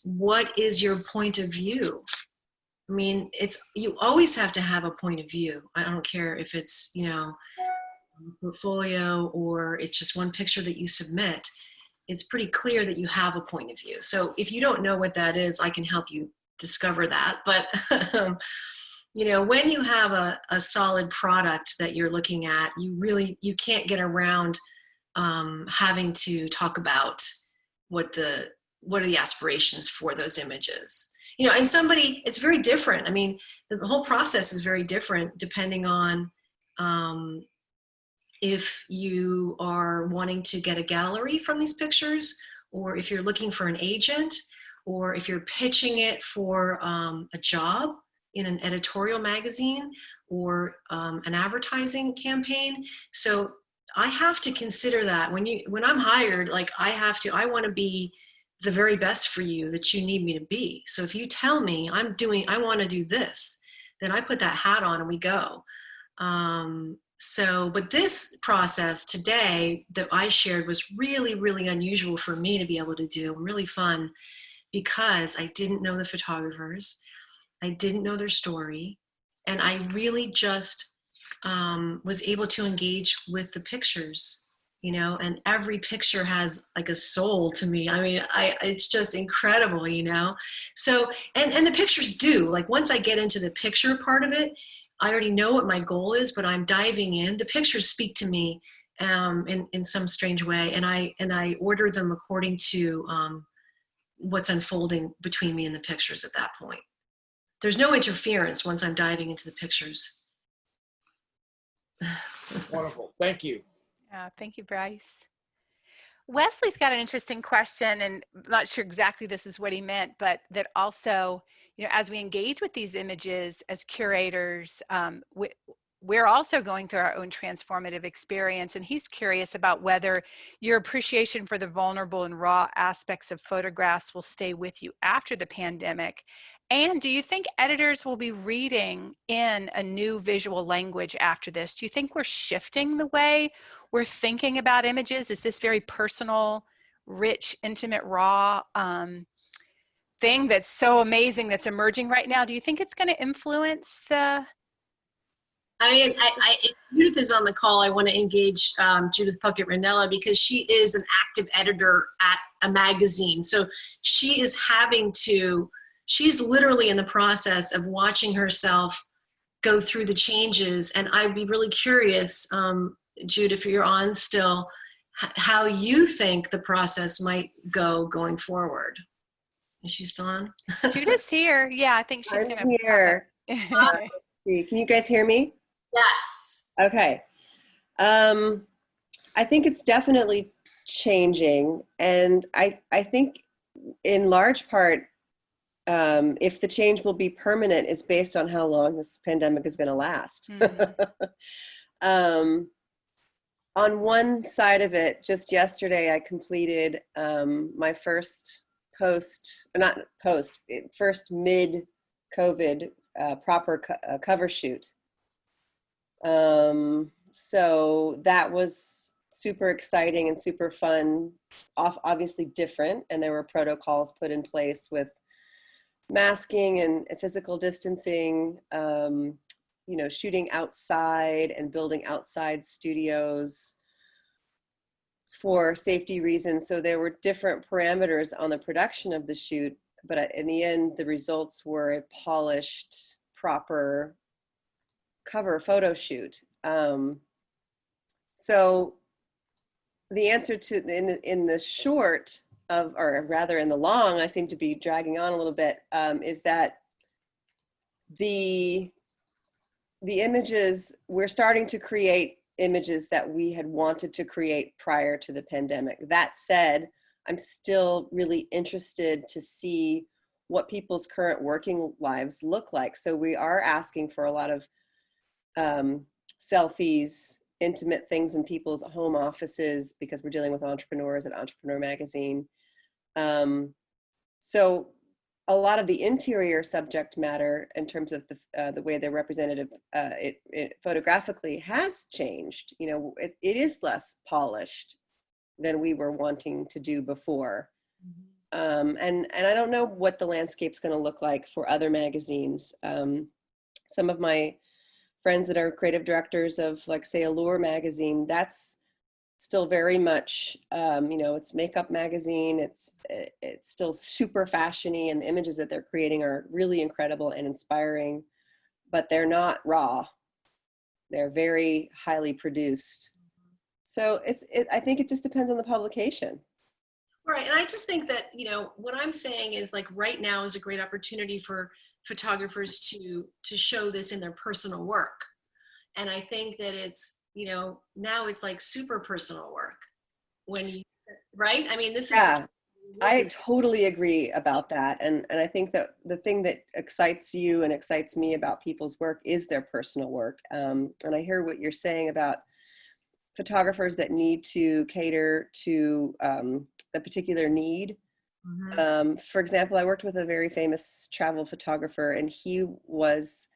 What is your point of view? I mean, you always have to have a point of view. I don't care if it's, a portfolio or it's just one picture that you submit. It's pretty clear that you have a point of view. So if you don't know what that is, I can help you discover that. But when you have a solid product that you're looking at, you can't get around having to talk about what are the aspirations for those images. And it's very different. I mean, the whole process is very different depending on if you are wanting to get a gallery from these pictures, or if you're looking for an agent, or if you're pitching it for a job in an editorial magazine or an advertising campaign. So I have to consider that when I'm hired, like I want to be the very best for you that you need me to be. So if you tell me I want to do this, then I put that hat on and we go. But this process today that I shared was really, really unusual for me to be able to do, really fun, because I didn't know the photographers. I didn't know their story. And I really just was able to engage with the pictures, and every picture has like a soul to me. I mean, it's just incredible, So, and the pictures do, like once I get into the picture part of it, I already know what my goal is, but I'm diving in. The pictures speak to me in some strange way. And I order them according to what's unfolding between me and the pictures at that point. There's no interference once I'm diving into the pictures. Wonderful. Thank you. Thank you, Bryce. Wesley's got an interesting question, and I'm not sure exactly this is what he meant, but that also, as we engage with these images as curators, we're also going through our own transformative experience. And he's curious about whether your appreciation for the vulnerable and raw aspects of photographs will stay with you after the pandemic. And do you think editors will be reading in a new visual language after this? Do you think we're shifting the way we're thinking about images? Is this very personal, rich, intimate, raw thing that's so amazing that's emerging right now? Do you think it's going to influence the... I mean, if Judith is on the call, I want to engage Judith Puckett-Ranella, because she is an active editor at a magazine. So she's literally in the process of watching herself go through the changes. And I'd be really curious, Jude, if you're on still, how you think the process might go going forward. Is she still on? Judith's here. Yeah, I think she's going to. I'm here. Can you guys hear me? Yes. Okay. I think it's definitely changing. And I think in large part, if the change will be permanent is based on how long this pandemic is going to last. um, on one side of it, just yesterday, I completed my first first mid-COVID proper cover shoot. So that was super exciting and super fun, obviously different, and there were protocols put in place with masking and physical distancing, you know, shooting outside and building outside studios for safety reasons. So there were different parameters on the production of the shoot, but in the end, the results were a polished, proper cover photo shoot. So the answer to in the short of, or rather in the long, I seem to be dragging on a little bit, is that the images, we're starting to create images that we had wanted to create prior to the pandemic. That said, I'm still really interested to see what people's current working lives look like. So we are asking for a lot of selfies, intimate things in people's home offices, because we're dealing with entrepreneurs at Entrepreneur Magazine. So a lot of the interior subject matter in terms of the way they're represented it photographically has changed. You know, it is less polished than we were wanting to do before. And I don't know what the landscape's going to look like for other magazines. Some of my friends that are creative directors of, like, say, Allure magazine, that's still very much, you know, it's makeup magazine. It's still super fashiony, and the images that they're creating are really incredible and inspiring, but they're not raw. They're very highly produced. So I think it just depends on the publication. Right, and I just think that, you know, what I'm saying is, like, right now is a great opportunity for photographers to show this in their personal work. And I think that it's, you know, now it's like super personal work when you, right? I mean, this is, Yeah, I totally agree about that. And I think that the thing that excites you and excites me about people's work is their personal work. And I hear what you're saying about photographers that need to cater to a particular need. For example, I worked with a very famous travel photographer, and he was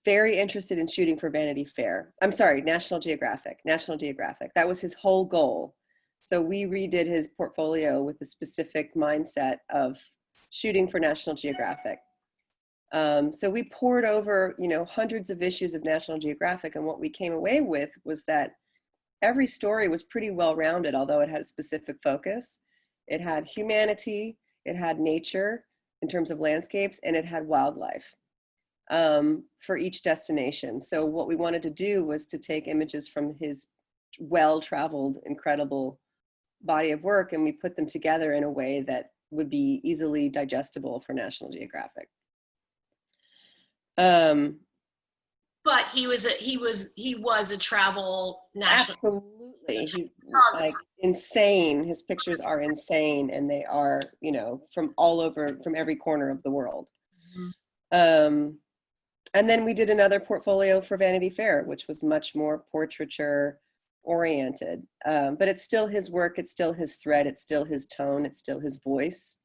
very interested in shooting for Vanity Fair. I'm sorry, National Geographic. That was his whole goal. So we redid his portfolio with a specific mindset of shooting for National Geographic. So we poured over, you know, hundreds of issues of National Geographic, and what we came away with was that every story was pretty well-rounded, although it had a specific focus. It had humanity, it had nature in terms of landscapes, and it had wildlife for each destination. So what we wanted to do was to take images from his well-traveled, incredible body of work, and we put them together in a way that would be easily digestible for National Geographic. but he was a travel national. Absolutely. He's like insane. His pictures are insane, and they are, you know, from all over, from every corner of the world. And then we did another portfolio for Vanity Fair, which was much more portraiture oriented. But it's still his work, it's still his thread, it's still his tone, it's still his voice.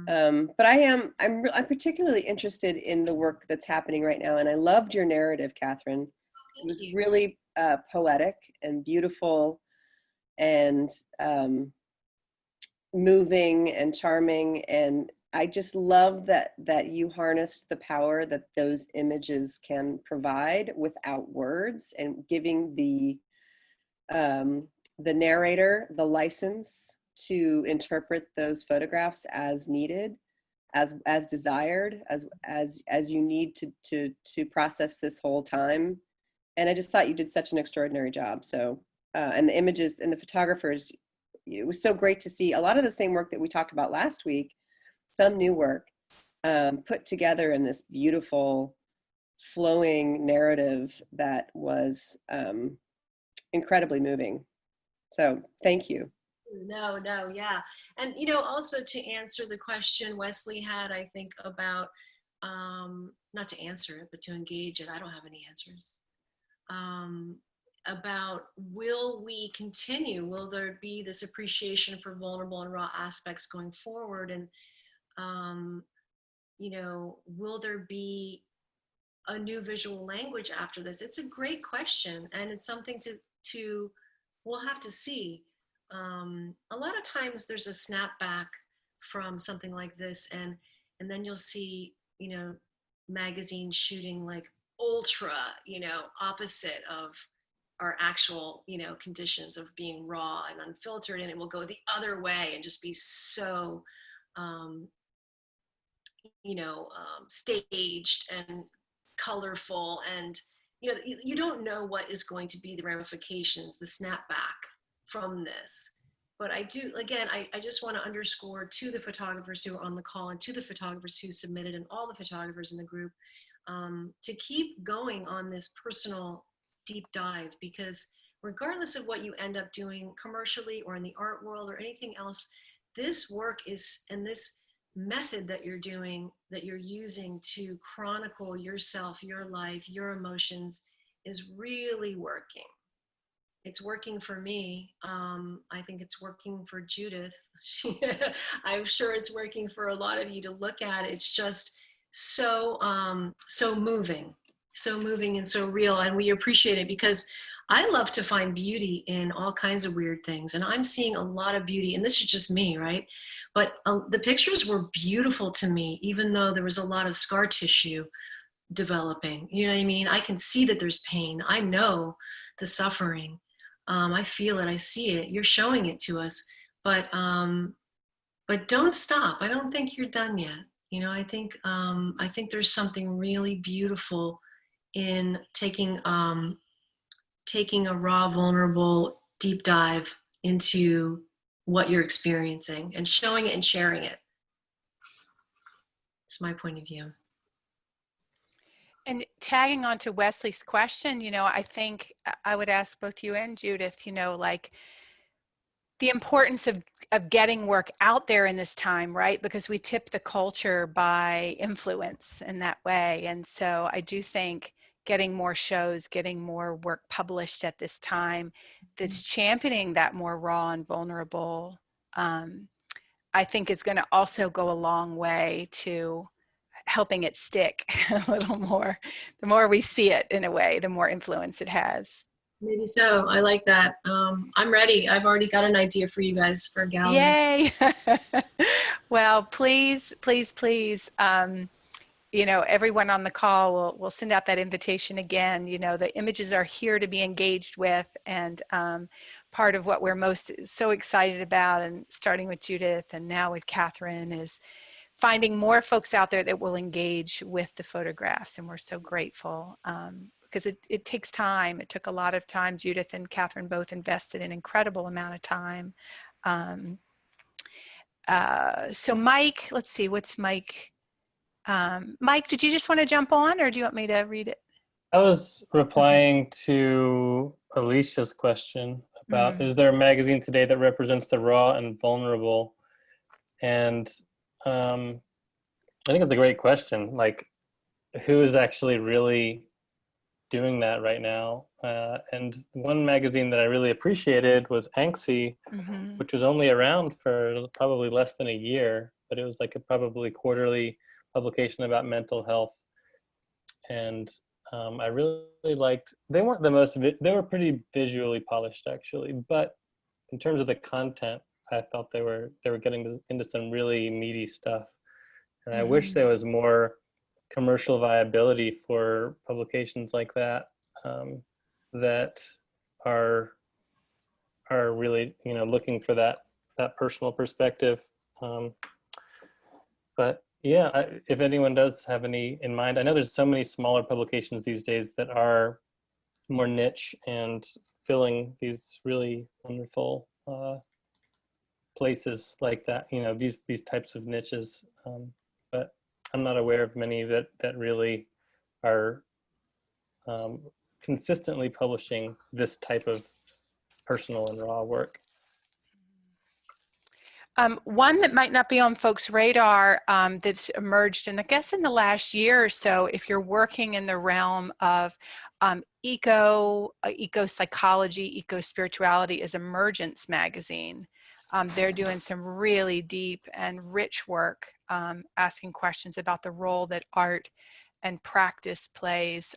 But I'm particularly interested in the work that's happening right now, and I loved your narrative, Katherine. It was really poetic and beautiful and moving and charming, and I just love that you harnessed the power that those images can provide without words, and giving the narrator the license to interpret those photographs as needed, as desired, as you need to process this whole time. And I just thought you did such an extraordinary job. So and the images and the photographers, it was so great to see a lot of the same work that we talked about last week, some new work put together in this beautiful flowing narrative that was incredibly moving. So thank you. No, yeah. And, also to answer the question Wesley had, I think about, not to answer it, but to engage it. I don't have any answers. About will we continue? Will there be this appreciation for vulnerable and raw aspects going forward? And, will there be a new visual language after this? It's a great question. And it's something we'll have to see. A lot of times there's a snapback from something like this, and then you'll see, magazines shooting like ultra, opposite of our actual, conditions of being raw and unfiltered, and it will go the other way and just be so, staged and colorful, and you don't know what is going to be the ramifications, the snapback from this. But I do, again, I just want to underscore to the photographers who are on the call and to the photographers who submitted and all the photographers in the group, to keep going on this personal deep dive, because regardless of what you end up doing commercially or in the art world or anything else, this work is, and this method that you're doing, that you're using to chronicle yourself, your life, your emotions, is really working. It's working for me. I think it's working for Judith. I'm sure it's working for a lot of you to look at. It's just so moving, and so real. And we appreciate it, because I love to find beauty in all kinds of weird things. And I'm seeing a lot of beauty, and this is just me, right? But the pictures were beautiful to me, even though there was a lot of scar tissue developing. You know what I mean? I can see that there's pain. I know the suffering. I feel it. I see it. You're showing it to us, but don't stop. I don't think you're done yet. I think there's something really beautiful in taking a raw, vulnerable, deep dive into what you're experiencing and showing it and sharing it. It's my point of view. And tagging on to Wesley's question, I think I would ask both you and Judith, like the importance of getting work out there in this time, right? Because we tip the culture by influence in that way. And so I do think getting more shows, getting more work published at this time that's championing that more raw and vulnerable, I think is going to also go a long way to helping it stick a little more. The more we see it in a way, the more influence it has. Maybe so. I like that. I'm ready. I've already got an idea for you guys for a gallery. Yay. Well, please, everyone on the call will send out that invitation again. The images are here to be engaged with, and part of what we're so excited about, and starting with Judith and now with Katherine, is finding more folks out there that will engage with the photographs. And we're so grateful, because it takes time. It took a lot of time. Judith and Katherine both invested an incredible amount of time. So Mike, let's see, what's Mike? Mike, did you just want to jump on, or do you want me to read it? I was replying to Alicia's question about, is there a magazine today that represents the raw and vulnerable? And I think it's a great question. Like, who is actually really doing that right now? And one magazine that I really appreciated was Anxie, which was only around for probably less than a year, but it was like a probably quarterly publication about mental health. And I really liked, they weren't the most, they were pretty visually polished actually, but in terms of the content, I felt they were getting into some really meaty stuff. And I wish there was more commercial viability for publications like that, that are really, looking for that personal perspective. But yeah, if anyone does have any in mind, I know there's so many smaller publications these days that are more niche and filling these really wonderful places like that, these types of niches. But I'm not aware of many that really are consistently publishing this type of personal and raw work? One that might not be on folks' radar that's emerged in, I guess, in the last year or so, if you're working in the realm of eco-psychology, eco-spirituality, is Emergence magazine. They're doing some really deep and rich work, asking questions about the role that art and practice plays.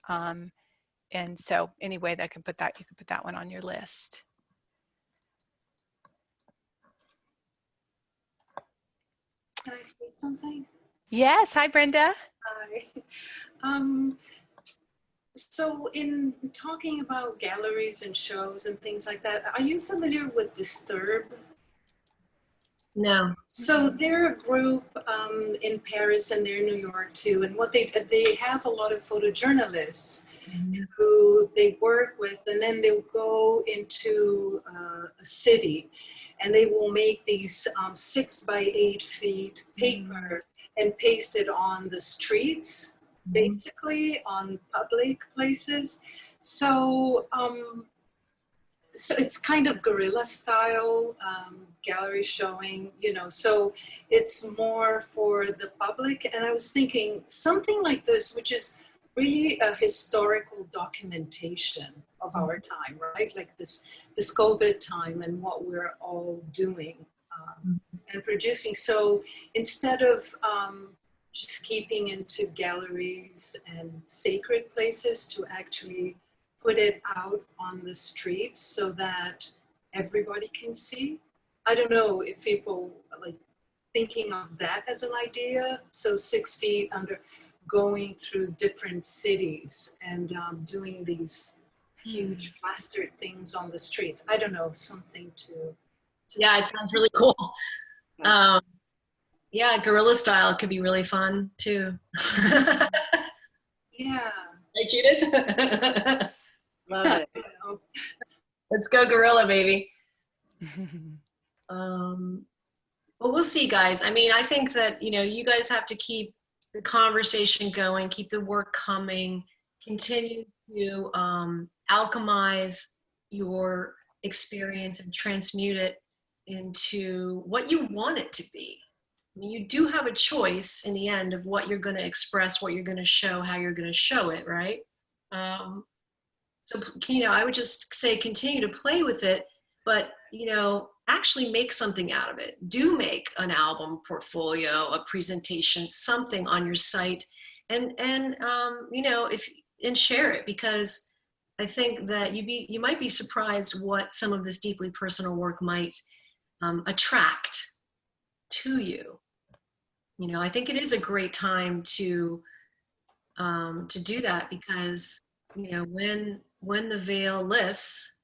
And so anyway, that can put that, you can put that one on your list. Can I say something? Yes. Hi, Brenda. Hi. So in talking about galleries and shows and things like that, are you familiar with Disturb? No. So they're a group in Paris and they're in New York too. And what they have a lot of photojournalists who they work with, and then they'll go into a city and they will make these 6 by 8 feet paper and paste it on the streets, basically on public places. So, so it's kind of guerrilla style gallery showing, you know, so it's more for the public. And I was thinking something like this, which is really a historical documentation of our time, right? Like this COVID time and what we're all doing and producing. So instead of just keeping into galleries and sacred places, to actually put it out on the streets so that everybody can see. I don't know if people like thinking of that as an idea. So 6 feet under, going through different cities and doing these huge plastered things on the streets. I don't know, something to Yeah, it sounds really cool. Yeah, guerrilla style could be really fun too. yeah. I cheated. Love it. Let's go guerrilla, baby. Well, we'll see, guys. I mean, I think that, you know, you guys have to keep the conversation going, keep the work coming, continue to alchemize your experience and transmute it into what you want it to be. I mean, you do have a choice in the end of what you're going to express, what you're going to show, how you're going to show it, right? So, you know, I would just say continue to play with it, but, you know, actually make something out of it. Do make an album, portfolio, a presentation, something on your site, and you know, and share it, because I think that you might be surprised what some of this deeply personal work might attract to you. You know, I think it is a great time to do that, because, you know, when the veil lifts,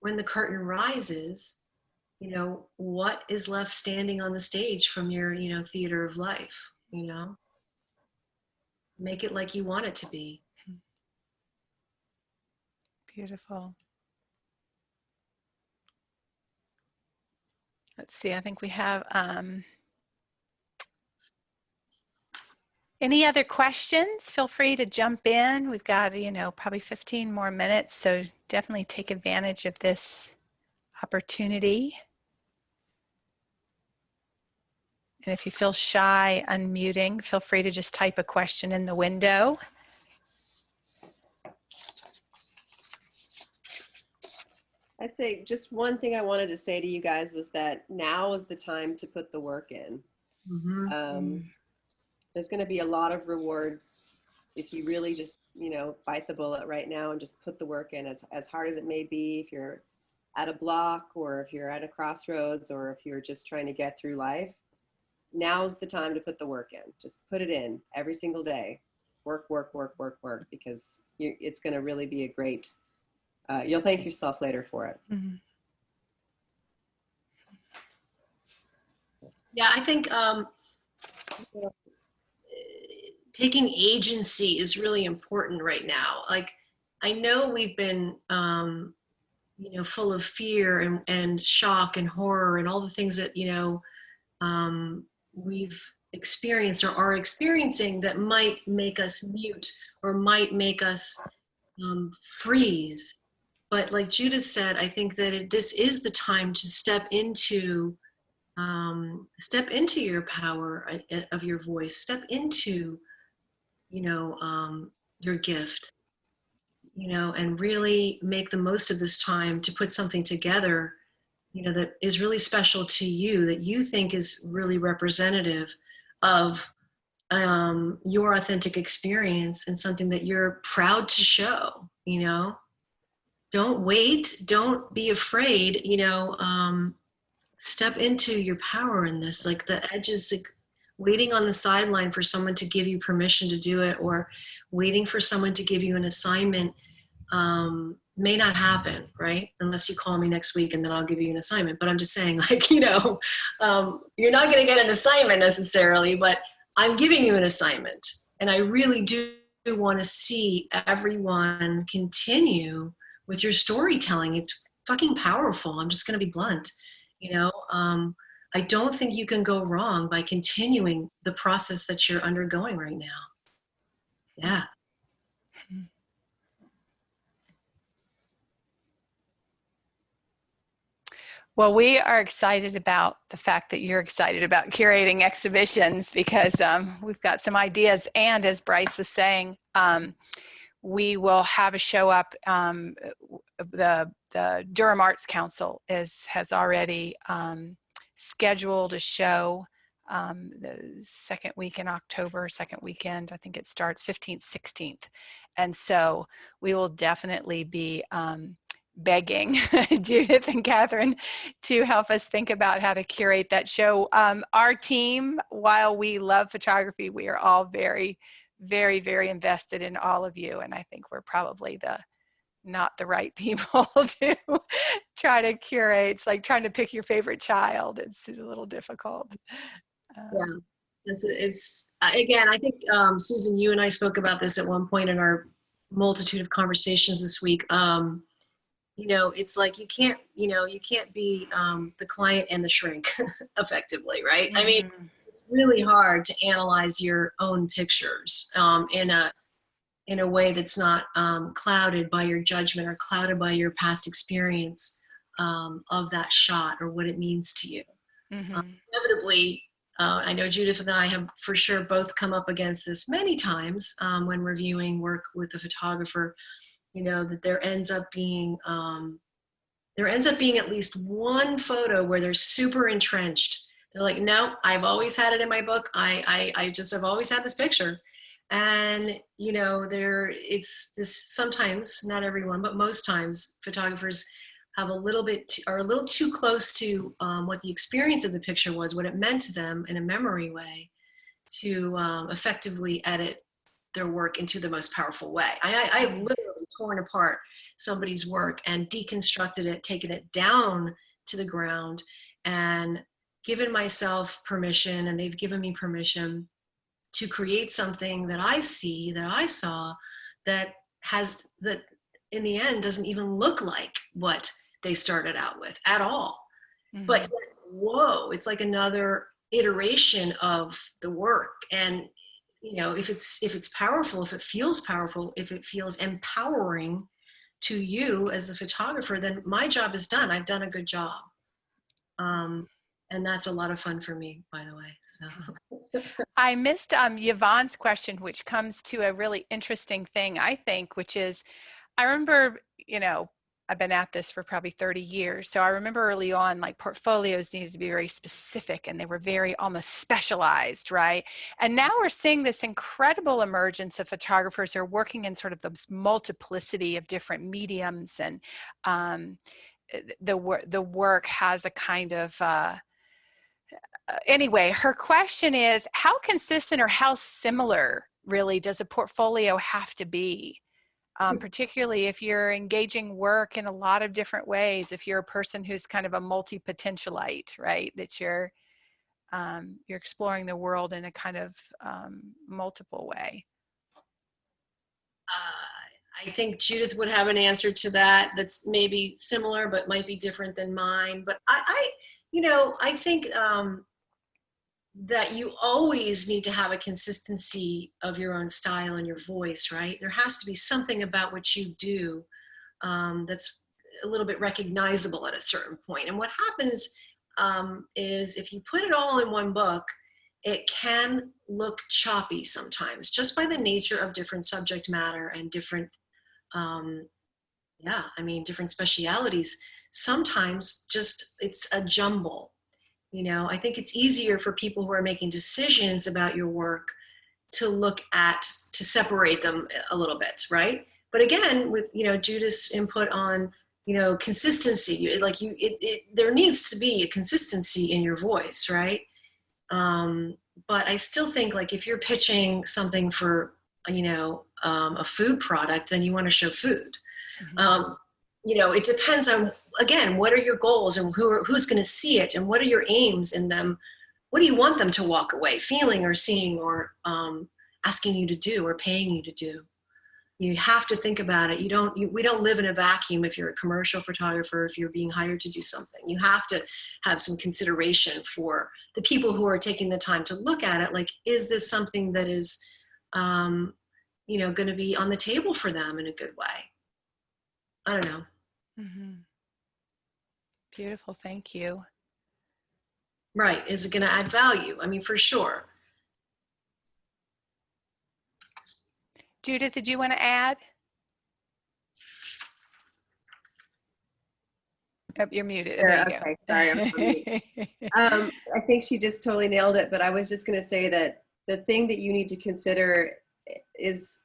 when the curtain rises, you know, what is left standing on the stage from your, you know, theater of life, you know? Make it like you want it to be. Beautiful. Let's see, I think we have any other questions? Feel free to jump in. We've got, you know, probably 15 more minutes, so definitely take advantage of this opportunity. And if you feel shy unmuting, feel free to just type a question in the window. I'd say just one thing I wanted to say to you guys was that now is the time to put the work in. There's going to be a lot of rewards if you really just, you know, bite the bullet right now and just put the work in, as hard as it may be. If you're at a block, or if you're at a crossroads, or if you're just trying to get through life, now's the time to put the work in. Just put it in every single day. Work, work, work, work, work, because it's going to really be a great, you'll thank yourself later for it. Yeah, I think taking agency is really important right now. Like, I know we've been, you know, full of fear and shock and horror and all the things that, you know, we've experienced or are experiencing that might make us mute, or might make us freeze. But like Judith said, I think that this is the time to step into your power of your voice, step into, your gift, and really make the most of this time to put something together, that is really special to you, that you think is really representative of your authentic experience, and something that you're proud to show. Don't wait, don't be afraid, step into your power in this. Like the edges, like waiting on the sideline for someone to give you permission to do it, or waiting for someone to give you an assignment, may not happen, right? Unless you call me next week and then I'll give you an assignment. But I'm just saying, like, you're not going to get an assignment necessarily, but I'm giving you an assignment. And I really do want to see everyone continue with your storytelling. It's fucking powerful. I'm just going to be blunt. I don't think you can go wrong by continuing the process that you're undergoing right now. Yeah. Well, we are excited about the fact that you're excited about curating exhibitions, because we've got some ideas. And as Bryce was saying, we will have a show up. The Durham Arts Council has already scheduled a show the second week in October, second weekend. I think it starts 15th, 16th. And so we will definitely be begging Judith and Katherine to help us think about how to curate that show. Our team, while we love photography, we are all very, very, very invested in all of you. And I think we're probably not the right people to try to curate. It's like trying to pick your favorite child. It's a little difficult. Yeah, it's again, I think, Susan, you and I spoke about this at one point in our multitude of conversations this week. It's like you can't be the client and the shrink effectively, right? Mm-hmm. I mean, it's really hard to analyze your own pictures in a way that's not clouded by your judgment or clouded by your past experience of that shot or what it means to you. Mm-hmm. Inevitably, I know Judith and I have for sure both come up against this many times when reviewing work with a photographer. That there ends up being at least one photo where they're super entrenched. They're like, no, I've always had it in my book. I just have always had this picture. And, it's this, sometimes, not everyone, but most times photographers have are a little too close to what the experience of the picture was, what it meant to them in a memory way, to effectively edit their work into the most powerful way. I've literally torn apart somebody's work and deconstructed it, taken it down to the ground, and given myself permission, and they've given me permission to create something that I saw, that in the end doesn't even look like what they started out with at all. Mm-hmm. But whoa, it's like another iteration of the work. And if it's powerful, if it feels powerful, if it feels empowering to you as the photographer, then my job is done. I've done a good job. And that's a lot of fun for me, by the way. So I missed Yvonne's question, which comes to a really interesting thing, I think, which is, I remember, I've been at this for probably 30 years. So I remember early on, like, portfolios needed to be very specific and they were very almost specialized, right? And now we're seeing this incredible emergence of photographers who are working in sort of this multiplicity of different mediums, and the work has a kind of, anyway, her question is, how consistent or how similar really does a portfolio have to be? Particularly if you're engaging work in a lot of different ways, if you're a person who's kind of a multi-potentialite, right? That you're exploring the world in a kind of multiple way. I think Judith would have an answer to that that's maybe similar, but might be different than mine. But I think that you always need to have a consistency of your own style and your voice, right? There has to be something about what you do that's a little bit recognizable at a certain point. And what happens is if you put it all in one book, it can look choppy sometimes, just by the nature of different subject matter and different, different specialities. Sometimes just it's a jumble. I think it's easier for people who are making decisions about your work to separate them a little bit, right? But again, with, Judith's input on, consistency, there needs to be a consistency in your voice, right? But I still think, like, if you're pitching something for, a food product and you want to show food, it depends on, again, what are your goals and who's going to see it and what are your aims in them? What do you want them to walk away feeling or seeing or asking you to do or paying you to do? You have to think about it. We don't live in a vacuum if you're a commercial photographer, if you're being hired to do something. You have to have some consideration for the people who are taking the time to look at it. Like, is this something that is, going to be on the table for them in a good way? I don't know. Mm-hmm. Beautiful. Thank you. Right. Is it going to add value? I mean, for sure. Judith, did you want to add? Oh, you're muted. There you Okay, go. sorry, I'm on mute. I think she just totally nailed it, but I was just going to say that the thing that you need to consider is,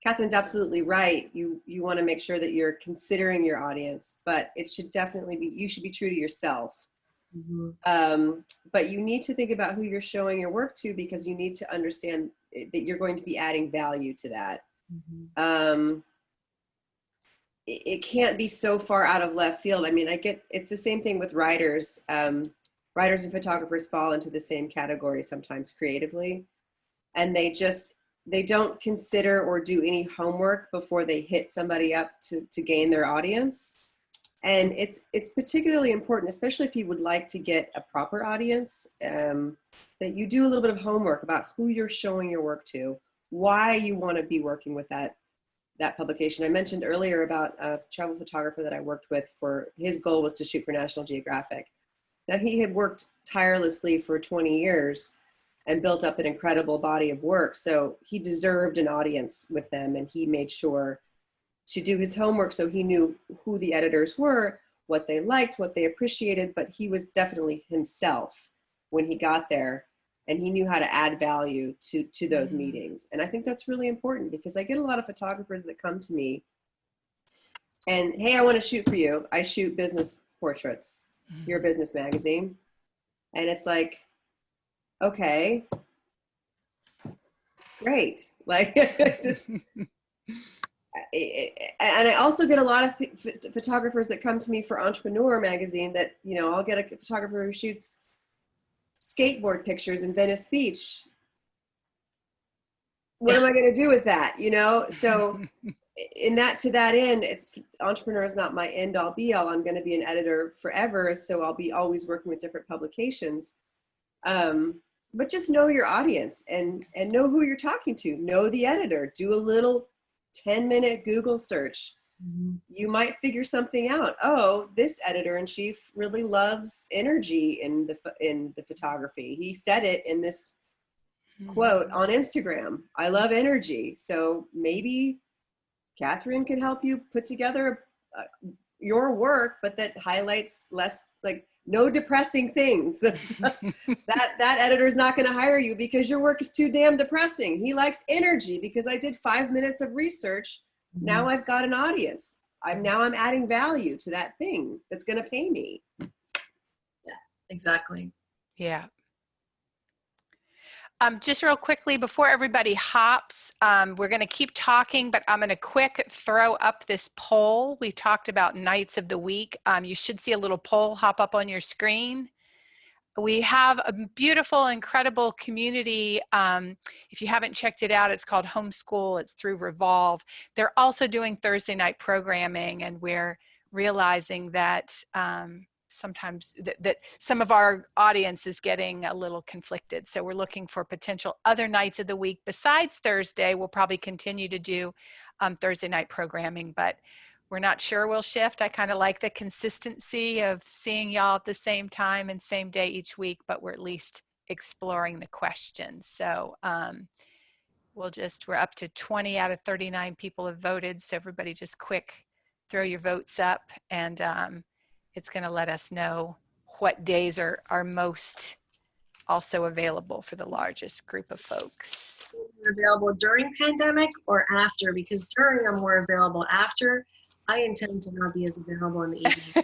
Catherine's absolutely right. You want to make sure that you're considering your audience, but it should definitely be, you should be true to yourself. Mm-hmm. But you need to think about who you're showing your work to, because you need to understand that you're going to be adding value to that. Mm-hmm. It can't be so far out of left field. I mean, it's the same thing with writers. Writers and photographers fall into the same category sometimes creatively, and they don't consider or do any homework before they hit somebody up to gain their audience. And it's particularly important, especially if you would like to get a proper audience, that you do a little bit of homework about who you're showing your work to, why you want to be working with that publication. I mentioned earlier about a travel photographer that I worked with, for his goal was to shoot for National Geographic. Now, he had worked tirelessly for 20 years and built up an incredible body of work. So he deserved an audience with them, and he made sure to do his homework so he knew who the editors were, what they liked, what they appreciated, but he was definitely himself when he got there, and he knew how to add value to those meetings. And I think that's really important, because I get a lot of photographers that come to me and, hey, I want to shoot for you. I shoot business portraits. You're a business magazine. And it's like, okay, great. Like, just, and I also get a lot of photographers that come to me for Entrepreneur magazine that, I'll get a photographer who shoots skateboard pictures in Venice Beach. What am I going to do with that? So to that end, Entrepreneur is not my end all be all. I'm going to be an editor forever. So I'll be always working with different publications. But just know your audience and know who you're talking to. Know the editor. Do a little 10-minute Google search. Mm-hmm. You might figure something out. Oh, this editor-in-chief really loves energy in the photography. He said it in this quote on Instagram. I love energy. So maybe Katherine could help you put together your work, but that highlights less, like, no depressing things. that editor's not going to hire you because your work is too damn depressing. He likes energy because I did 5 minutes of research. Mm-hmm. Now I've got an audience. I'm adding value to that thing that's going to pay me. Yeah, exactly. Yeah. Just real quickly, before everybody hops, we're going to keep talking, but I'm going to quick throw up this poll. We talked about nights of the week. You should see a little poll hop up on your screen. We have a beautiful, incredible community. If you haven't checked it out, it's called Homeschool. It's through Revolve. They're also doing Thursday night programming, and we're realizing that sometimes that some of our audience is getting a little conflicted. So we're looking for potential other nights of the week besides Thursday. We'll probably continue to do Thursday night programming, but we're not sure we'll shift. I kind of like the consistency of seeing y'all at the same time and same day each week, but we're at least exploring the questions. So we're up to 20 out of 39 people have voted. So everybody just quick throw your votes up, and it's going to let us know what days are most also available for the largest group of folks. Available during pandemic or after? Because during I'm more available. After, I intend to not be as available in the evening.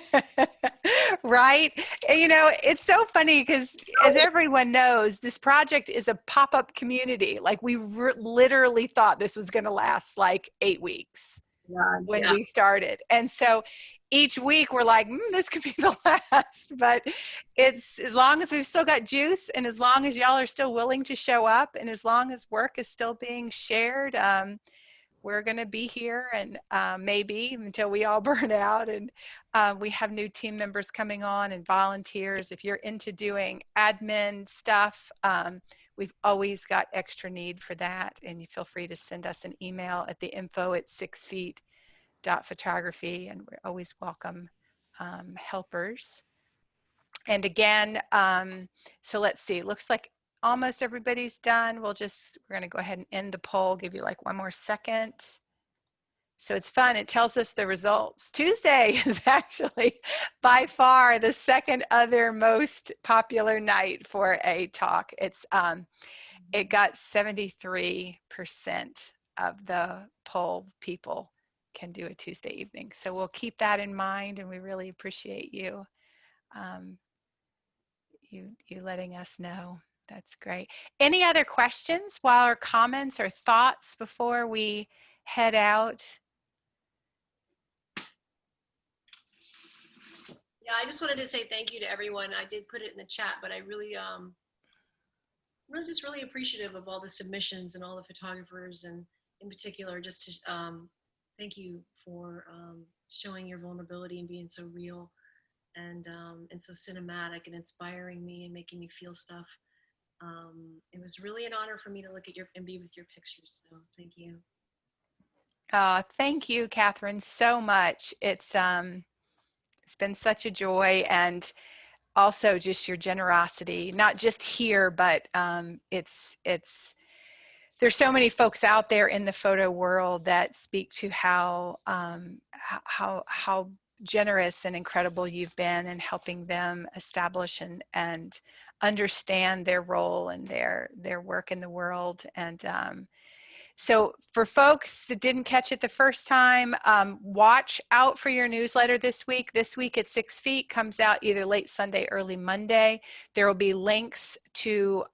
Right? You know, it's so funny because as everyone knows, this project is a pop-up community. Like we literally thought this was going to last like 8 weeks when we started. And so each week we're like, this could be the last, but it's as long as we've still got juice, and as long as y'all are still willing to show up, and as long as work is still being shared, we're going to be here, and maybe until we all burn out. And we have new team members coming on and volunteers. If you're into doing admin stuff, we've always got extra need for that. And you feel free to send us an email at the info@6feet.photography, and we always welcome helpers. And again, so let's see, it looks like almost everybody's done. We're going to go ahead and end the poll, give you like one more second. So it's fun. It tells us the results. Tuesday is actually by far the second other most popular night for a talk. It got 73% of the poll people can do a Tuesday evening. So we'll keep that in mind, and we really appreciate you, you letting us know. That's great. Any other questions or comments or thoughts before we head out? Yeah, I just wanted to say thank you to everyone. I did put it in the chat, but I really, just really appreciative of all the submissions and all the photographers, and in particular, just to thank you for showing your vulnerability and being so real and so cinematic and inspiring me and making me feel stuff. It was really an honor for me to look at and be with your pictures. So thank you. Thank you, Katherine, so much. It's been such a joy, and also just your generosity, not just here, but there's so many folks out there in the photo world that speak to how generous and incredible you've been in helping them establish and understand their role and their work in the world. And so for folks that didn't catch it the first time, watch out for your newsletter this week. This week at 6 Feet comes out either late Sunday, early Monday. There will be links to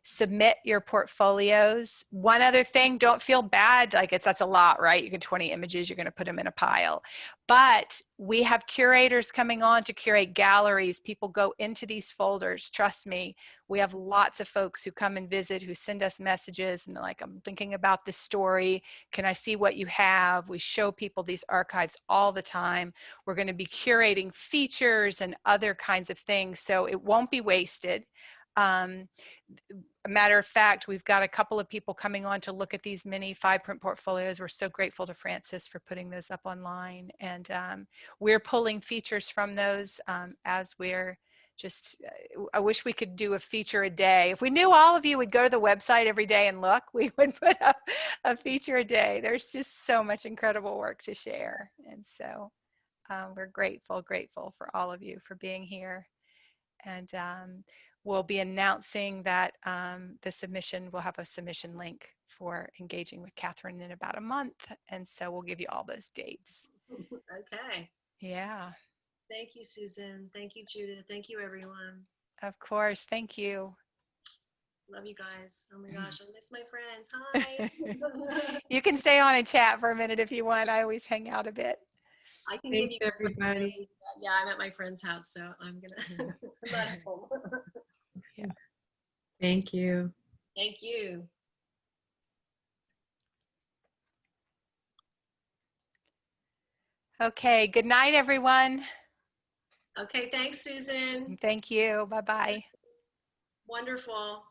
submit your portfolios. One other thing, don't feel bad. Like that's a lot, right? You get 20 images, you're going to put them in a pile. But we have curators coming on to curate galleries. People go into these folders. Trust me, we have lots of folks who come and visit, who send us messages and they're like, I'm thinking about this story. Can I see what you have? We show people these archives all the time. We're going to be curating features and other kinds of things, so it won't be wasted. A matter of fact, we've got a couple of people coming on to look at these mini 5-print portfolios. We're so grateful to Francis for putting those up online. And we're pulling features from those as we're just, I wish we could do a feature a day. If we knew all of you would go to the website every day and look, we would put up a feature a day. There's just so much incredible work to share. And so we're grateful for all of you for being here. And we'll be announcing that we'll have a submission link for engaging with Katherine in about a month. And so we'll give you all those dates. Okay. Yeah. Thank you, Susan. Thank you, Judith. Thank you, everyone. Of course. Thank you. Love you guys. Oh my gosh, I miss my friends. Hi. You can stay on and chat for a minute if you want. I always hang out a bit. I can Thanks, give you guys everybody. Yeah, I'm at my friend's house, so I'm gonna I'm not at home. Yeah. Thank you. Thank you. Okay, good night, everyone. Okay, thanks, Susan. Thank you. Bye-bye. Wonderful.